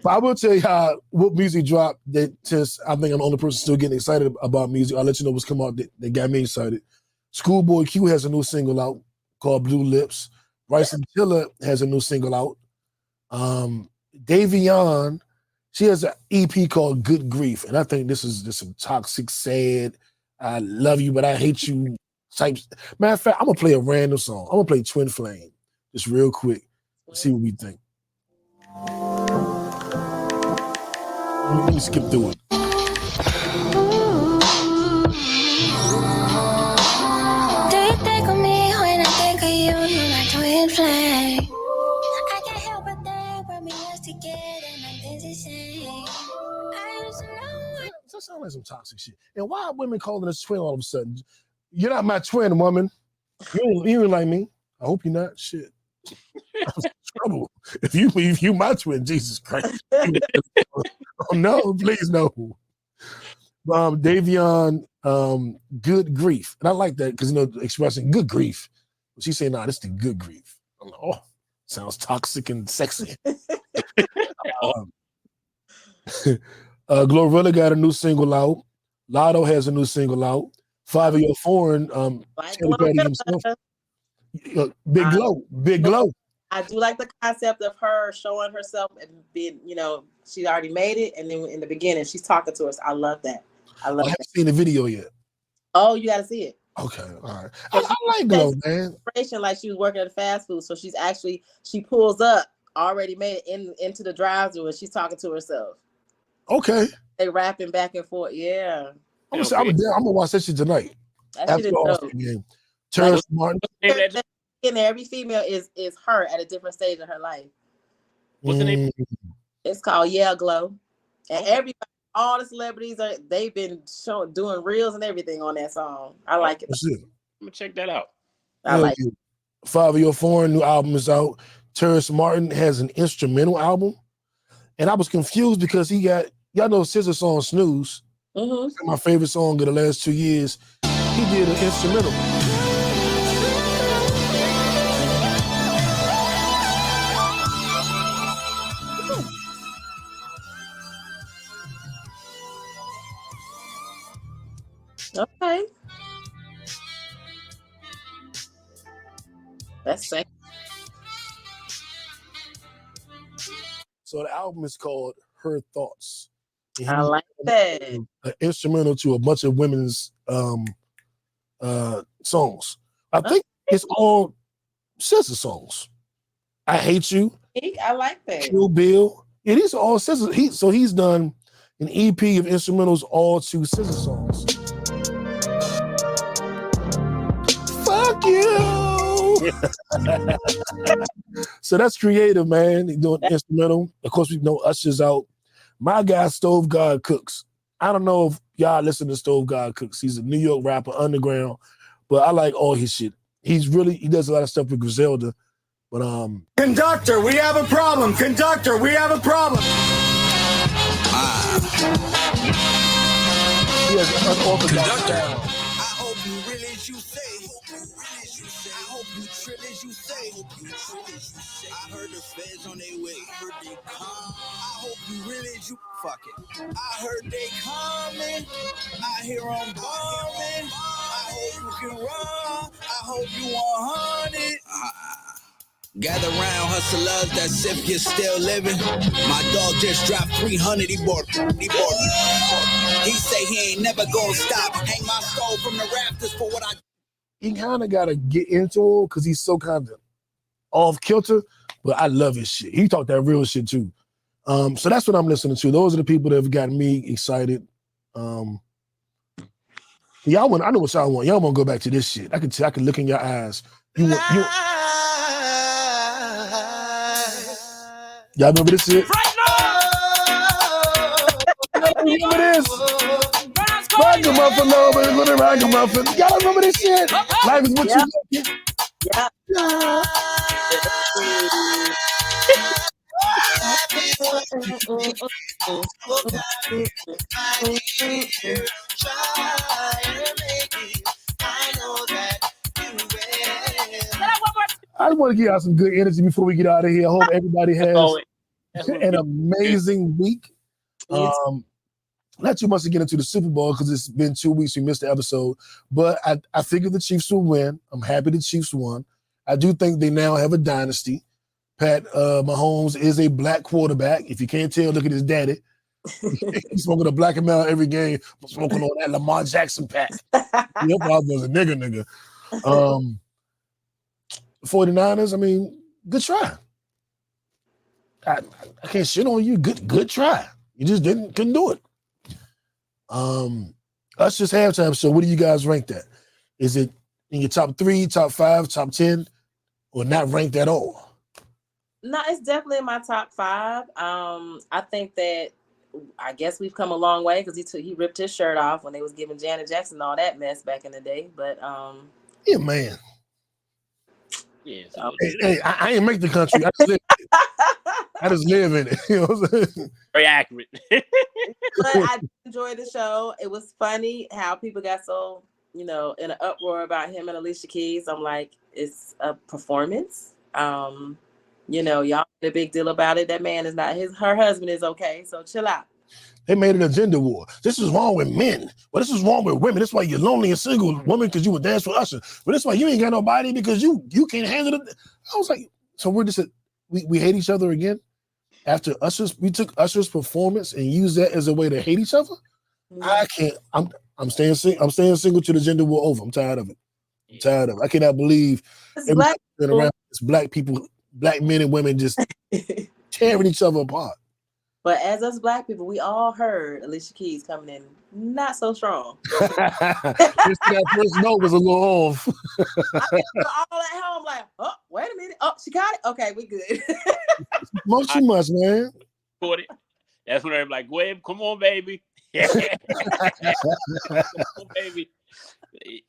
But I will tell you how what music dropped that since I think I'm the only person still getting excited about music. I'll let you know what's come out that got me excited. Schoolboy Q has a new single out called Blue Lips. Bryson Tiller has a new single out. Davion She has an EP called Good Grief, and I think this is just some toxic, sad, I love you, but I hate you type. Matter of fact, I'm gonna play a random song. I'm gonna play Twin Flame, just real quick. See what we think. Let me skip through it. Do you think of me when I think of you? You're my twin flame. I can't help but think when we was together, nothing's the same. I used to know. That sounds like some toxic shit. And why are women calling us twin all of a sudden? You're not my twin, woman. You ain't like me. I hope you're not. Shit. I'm in trouble. If you my twin, Jesus Christ. Oh no, please no. Davion, Good Grief. And I like that because expressing good grief. She's saying, nah, this is the good grief. I'm like, oh, sounds toxic and sexy. Glorilla got a new single out. Lotto has a new single out. Five of Your Foreign, Chatty himself. Big Glow. I do like the concept of her showing herself and being, she already made it, and then in the beginning she's talking to us. I love that. I haven't seen the video yet. Oh, you got to see it. Okay, all right. I like Glow, man. Inspiration, like she was working at a fast food, so she pulls up already made it into the drive-thru, and she's talking to herself. Okay. They rapping back and forth. Yeah. I'm gonna watch that shit tonight. That shit is dope. Game. Terrence Martin. Every female is her at a different stage of her life. What's the name? It's called Glow. And everybody, all the celebrities they've been doing reels and everything on that song. I like it. I'm gonna check that out. I like it. Five of Your Foreign new album is out. Terrence Martin has an instrumental album. And I was confused because he got, y'all know SZA song Snooze. Mm-hmm. My favorite song of the last 2 years. He did an instrumental. Okay. That's sick. So the album is called Her Thoughts. I like that. An instrumental to a bunch of women's songs. I think it's all SZA songs. I Hate You. I like that. Kill Bill. It is all SZA. So he's done an EP of instrumentals all to SZA songs. Fuck you. So that's creative, man. He's doing instrumental. Of course, we know Usher's out. My guy, Stove God Cooks. I don't know if y'all listen to Stove God Cooks. He's a New York rapper, underground, but I like all his shit. He does a lot of stuff with Griselda. But Conductor, we have a problem. Conductor, we have a problem. He has an unorthodox style. I hope you real as you say. I hope you trill as you say. I heard the feds on their way. They come. I hope you real as you fuck it. I heard they coming. I hear them bombing. I hope you can run. I hope you 100. Gather round hustlers that's if you're still living. My dog just dropped 300. He bought. He say he ain't never gonna stop. Hang my soul from the rafters for what I. He kind of got to get into it because he's so kind of off kilter, but I love his shit. He talked that real shit too. So that's what I'm listening to. Those are the people that have gotten me excited. Y'all want? I know what y'all want. Y'all want to go back to this shit. I can look in your eyes. Y'all remember this shit? Remember this? Ragamuffin, no, but it's with a ragamuffin. Y'all remember this shit? Life is what you make it. Yeah. I just want to give y'all some good energy before we get out of here. I hope everybody has an amazing week. Not too much to get into the Super Bowl because it's been 2 weeks we missed the episode, but I figured the Chiefs will win. I'm happy the Chiefs won. I do think they now have a dynasty. Pat Mahomes is a black quarterback. If you can't tell, look at his daddy. He's smoking a black and male every game, smoking on that Lamar Jackson pack. Your father was a nigga. 49ers, I mean, good try. I can't shit on you. Good try. You just couldn't do it. Usher's halftime show, what do you guys rank that? Is it in your top 3, top 5, top 10, or not ranked at all? No, it's definitely in my top 5. I think that I guess we've come a long way because he ripped his shirt off when they was giving Janet Jackson all that mess back in the day. But yeah, man. Yeah. Hey, I ain't make the country. I just live in it. You know what I'm saying? Very accurate. But I enjoyed the show. It was funny how people got so, in an uproar about him and Alicia Keys. I'm like, it's a performance. Y'all made a big deal about it. That man is not her husband is okay. So chill out. They made an agenda war. This is wrong with men. Well, this is wrong with women. That's why you're lonely and single, woman, because you would dance with Usher. But that's why you ain't got nobody because you can't handle it. I was like, so we're just we hate each other again after we took Usher's performance and used that as a way to hate each other. I can't. I'm staying single to the gender war over. I'm tired of it. I cannot believe it's black people, black men and women just tearing each other apart. But as us black people, we all heard Alicia Keys coming in not so strong. That first note was a little off. All at home like, oh, wait a minute. Oh, she got it? Okay, we good. Most too much, man. That's when they're like, go ahead, come on, baby. Come on, baby.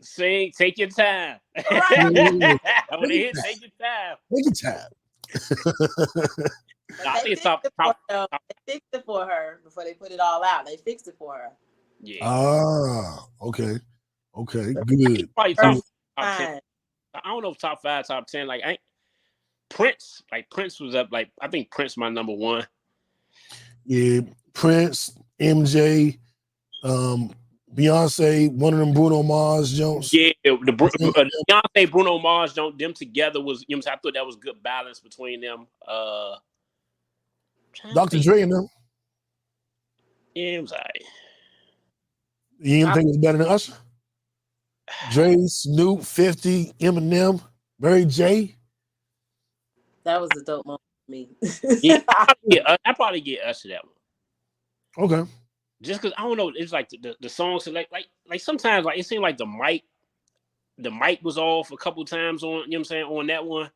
Sing, take your time. Right. I want to hear take your time. Take your time. They fixed it for her before they put it all out. They fixed it for her. Yeah. Okay. Good. Probably top 10. I don't know if top 5, top 10. Like Prince. Like Prince was up. Like I think Prince my number 1. Yeah, Prince, MJ, Beyonce, one of them Bruno Mars Jones. Yeah, the Beyonce, Bruno Mars Jones. Them together was. I thought that was good balance between them. Dr. Dre and them. Yeah, it was all right. You didn't think it was better than Usher? Dre, Snoop, 50, Eminem, Mary J. That was a dope moment for me. I probably get Usher that one. Okay. Just because I don't know, it's like the songs like sometimes like it seemed like the mic was off a couple times on on that one,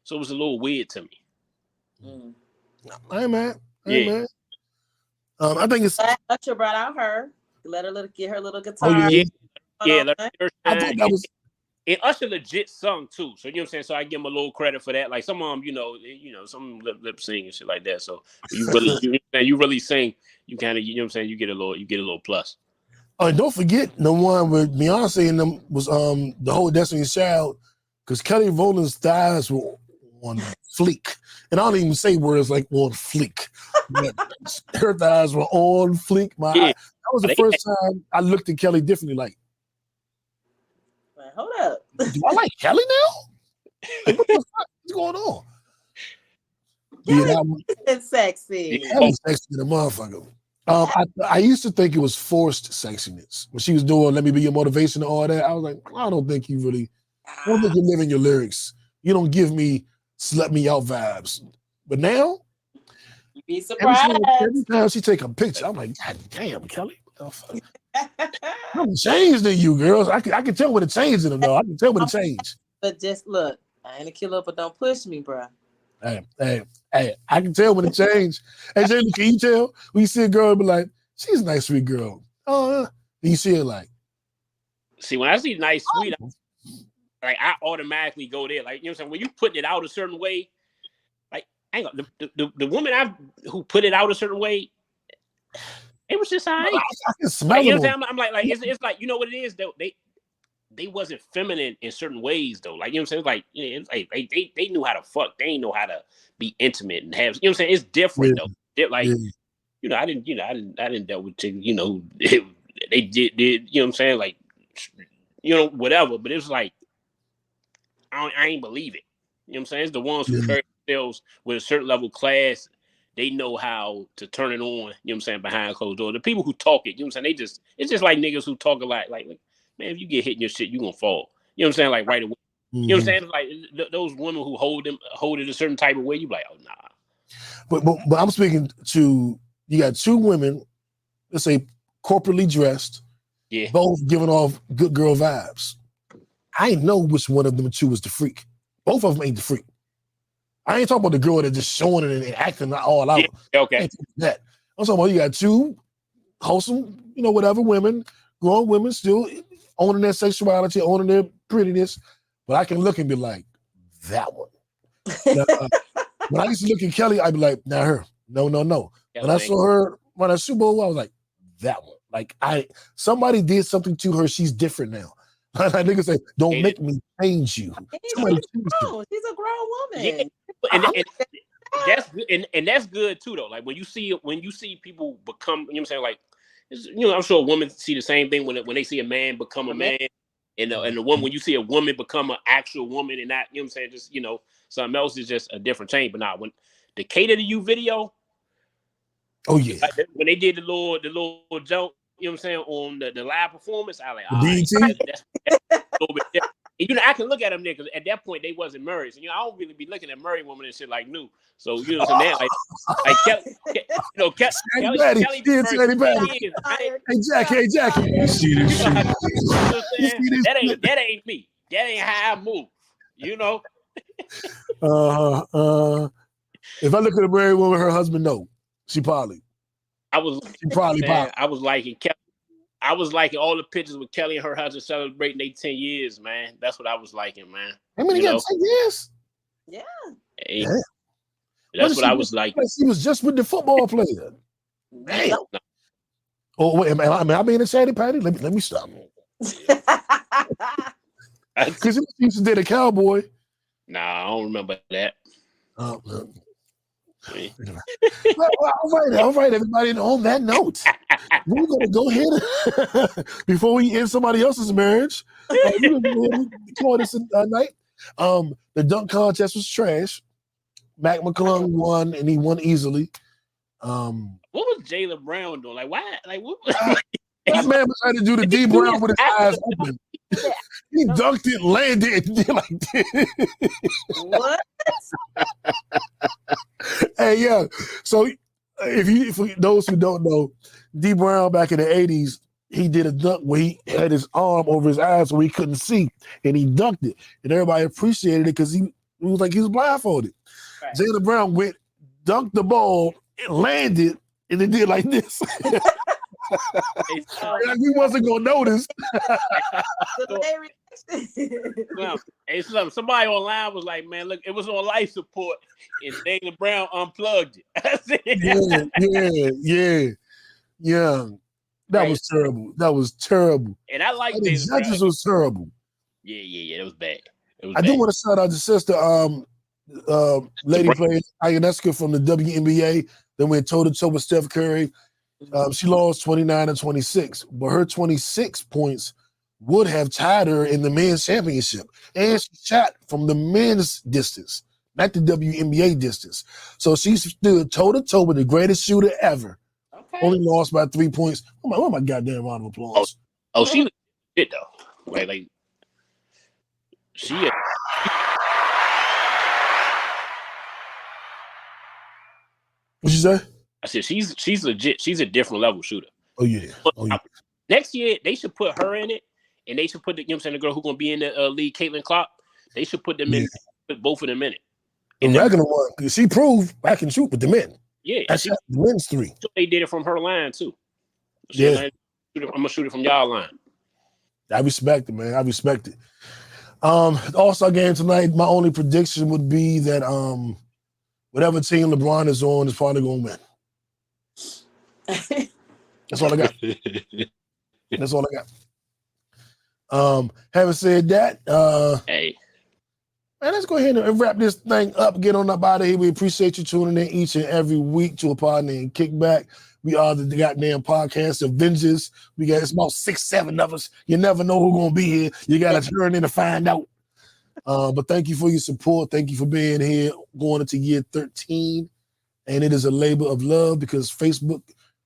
so it was a little weird to me. I ain't mad. I think it's Usher brought out her. Let her get her little guitar. Let her I thought that was. And Usher legit sung too, so So I give him a little credit for that. Like some of them, some lip sing and shit like that. So you really sing. You kind of, you get a little plus. Oh, and don't forget the one with Beyonce and them was the whole Destiny's Child, because Kelly Rowland's thighs were on fleek, and I don't even say words like on fleek. Her thighs were on fleek. That was the first time I looked at Kelly differently. Like, hold up, do I like Kelly now? Like, what the fuck is going on? It's sexy. Kelly's sexy the motherfucker. I used to think it was forced sexiness when she was doing "Let Me Be Your Motivation" and all that. I was like, I don't think you're living your lyrics. You don't give me "slut me out" vibes. But now, you'd be surprised. Every time she take a picture, I'm like, God damn, Kelly, what the fuck? I'm changed in you, girls. I can tell when it changed in them, though. I can tell when it changed. But just look, I ain't a killer, but don't push me, bro. Hey, I can tell when it changed. Hey, Jay, can you tell? When you see a girl and be like, she's a nice, sweet girl. And you see it like. See, when I see nice, sweet, like I automatically go there. Like, when you putting it out a certain way, like, hang on, the woman who put it out a certain way, it was just all right. I can smell it. I'm like it's like, you know what it is, though? They wasn't feminine in certain ways though. Like, it's like, it's like they knew how to fuck. They ain't know how to be intimate and have, it's different though. They're like, I didn't deal with chicks, they did, like, whatever. But it was like, I ain't believe it. It's the ones who themselves with a certain level of class, they know how to turn it on, you know what I'm saying, behind closed doors. The people who talk it, you know what I'm saying, it's just like niggas who talk a lot, like man, if you get hit in your shit, you gonna fall. You know what I'm saying? Like right away. You know what I'm saying? Like those women who hold it a certain type of way, you be like, oh nah. But I'm speaking to, you got two women, let's say corporately dressed, both giving off good girl vibes. I ain't know which one of them two was the freak. Both of them ain't the freak. I ain't talking about the girl that just showing it and acting all out. Yeah, okay. I ain't talking about that. I'm talking about you got two wholesome, whatever women, grown women still owning their sexuality, owning their prettiness, but I can look and be like, that one. Now, when I used to look at Kelly, I'd be like, now her. No. When I saw her run a Super Bowl, I was like, that one. Like somebody did something to her. She's different now. Like niggas say, don't make me change you. Somebody She's a grown woman. Yeah. And that's good too though. Like when you see people become, you know what I'm saying, like I'm sure women see the same thing when they see a man become a man, and the woman, when you see a woman become an actual woman and not, you know what I'm saying, just something else is just a different change. But now when the Cater to You video, oh yeah, like, when they did the little jump, you know what I'm saying, on the live performance, I like, that's a little bit different. And, I can look at them there because at that point they wasn't married. So, I don't really be looking at married women and shit like new. So, so now, like Kelly, Kelly been married 10 years. Hey, Jacq. You see this shit? That ain't me. That ain't how I move. If I look at a married woman, her husband, no. She probably. I was liking Kelly. I was liking all the pictures with Kelly and her husband celebrating their 10 years, man. That's what I was liking, man. How many got 10 years? Yeah. Hey, that's what I was liking. She was just with the football player. Damn. Oh, wait, am I being a chatty patty? Let me stop. Because he used to date a cowboy. Nah, I don't remember that. All right, everybody. And on that note, we're going to go ahead before we end somebody else's marriage. We're going to call this a night. The dunk contest was trash. Mac McClung won, and he won easily. What was Jaylen Brown doing? Like, why? Like, what? That man was trying to do the D Brown with his eyes open. He dunked it, landed, and did like this. What? Hey, yeah. So, for those who don't know, D Brown back in the 80s, he did a dunk where he had his arm over his eyes so he couldn't see, and he dunked it, and everybody appreciated it because he was like he was blindfolded. Right. Jaylen Brown went, dunked the ball, and landed, and then did like this. Like we wasn't gonna notice. Hey, somebody online was like, "Man, look, it was on life support, and Jaylen Brown unplugged it." Yeah. That was terrible. And I like the judges was terrible. Yeah, it was bad. I do want to shout out the sister, lady player Ionescu from the WNBA. Then went toe to toe with Steph Curry. She lost 29-26, but her 26 points would have tied her in the men's championship. And she shot from the men's distance, not the WNBA distance. So she stood toe to toe with the greatest shooter ever. Okay. Only lost by 3 points. Oh my goddamn round of applause. Oh, she did though. Like she. What you say? I said she's legit. She's a different level shooter. Oh yeah. Next year they should put her in it, and they should put the the girl who's gonna be in the league, Caitlin Clark. They should put them in, put both of them in it. And the regular one, because she proved I can shoot with the men. Yeah, that's the men's three. So they did it from her line too. So yeah, I'm gonna shoot it from y'all line. I respect it, man. I respect it. All-Star game tonight. My only prediction would be that whatever team LeBron is on is probably gonna win. That's all I got. That's all I got. Having said that, hey, man, let's go ahead and wrap this thing up. Get on up out of here. We appreciate you tuning in each and every week to a Pod Named Kickback. We are the goddamn podcast Avengers. It's about 6-7 of us. You never know who's gonna be here. You gotta turn in to find out. But thank you for your support. Thank you for being here, going into year 13. And it is a labor of love because Facebook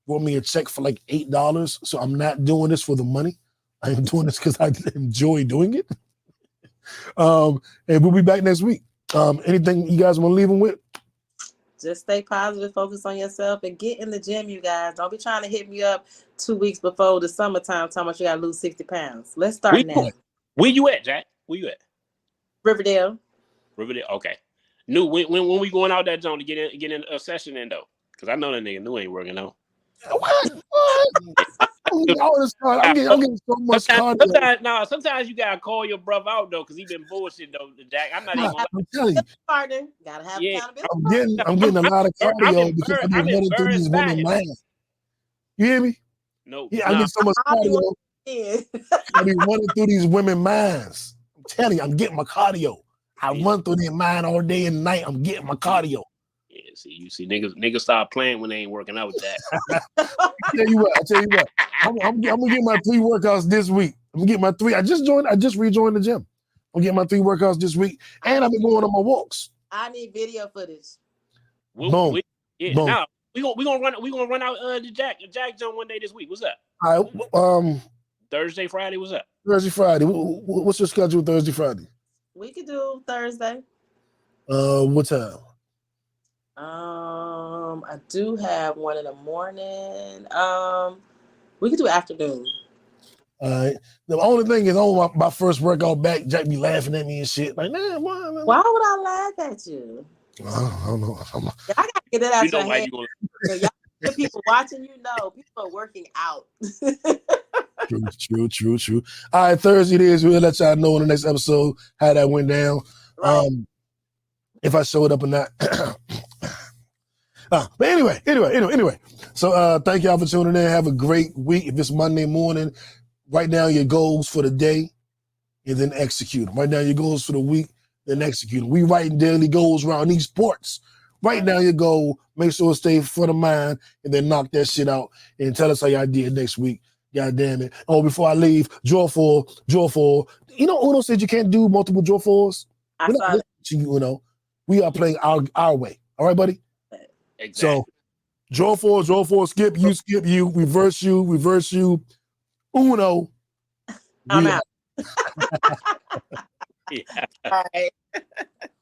wrote me a check for like $8. So I'm not doing this for the money. I am doing this because I enjoy doing it. And we'll be back next week. Anything you guys want to leave them with? Just stay positive, focus on yourself, and get in the gym, you guys. Don't be trying to hit me up 2 weeks before the summertime talking about you got to lose 60 pounds. Let's start now. Where you at, Jack? Where you at? Riverdale. Riverdale. Okay. New. When we going out that zone to get in a session in though? Because I know that nigga New ain't working out. What? I'm getting so much cardio. Sometimes you gotta call your brother out though, because he been bullshit though, Jack. I'm not even. I'm telling you. Partner, gotta have I'm accountability. getting a lot of cardio because I've been running through these women minds. You hear me? No. Yeah, I get so much cardio. I be running through these women minds. I'm telling you, I'm getting my cardio. I run through their mind all day and night. I'm getting my cardio. Yeah, you see niggas start playing when they ain't working out with that. I tell you what. I'm gonna get my 3 workouts this week. I'm gonna get my 3. I just rejoined the gym. I'm getting my 3 workouts this week, and I've been going on my walks. I need video footage. Boom. Now we gonna run out the Jack jump one day this week. What's up? All right. Thursday, Friday. What's up? Thursday, Friday. What's your schedule Thursday, Friday? We could do Thursday. What time? I do have one in the morning. We could do afternoon. All right. The only thing is, on my first workout back, Jack be laughing at me and shit. Like, nah, why would I laugh at you? I don't know. I gotta get that out your head. Y'all, people watching, people are working out. True. All right, Thursday it is. We'll let y'all know in the next episode how that went down. Right. If I showed up or not. But anyway. So thank y'all for tuning in. Have a great week. If it's Monday morning, write down your goals for the day and then execute them. Write down your goals for the week, then execute them. We writing daily goals around these sports. Write down your goal, make sure it stays front of mind, and then knock that shit out and tell us how y'all did next week. God damn it. Oh, before I leave, draw four. You know, Uno said you can't do multiple draw fours? Uno. We are playing our way. All right, buddy? Exactly. So, draw four, skip you, reverse you. Uno. I'm out. Yeah. All right.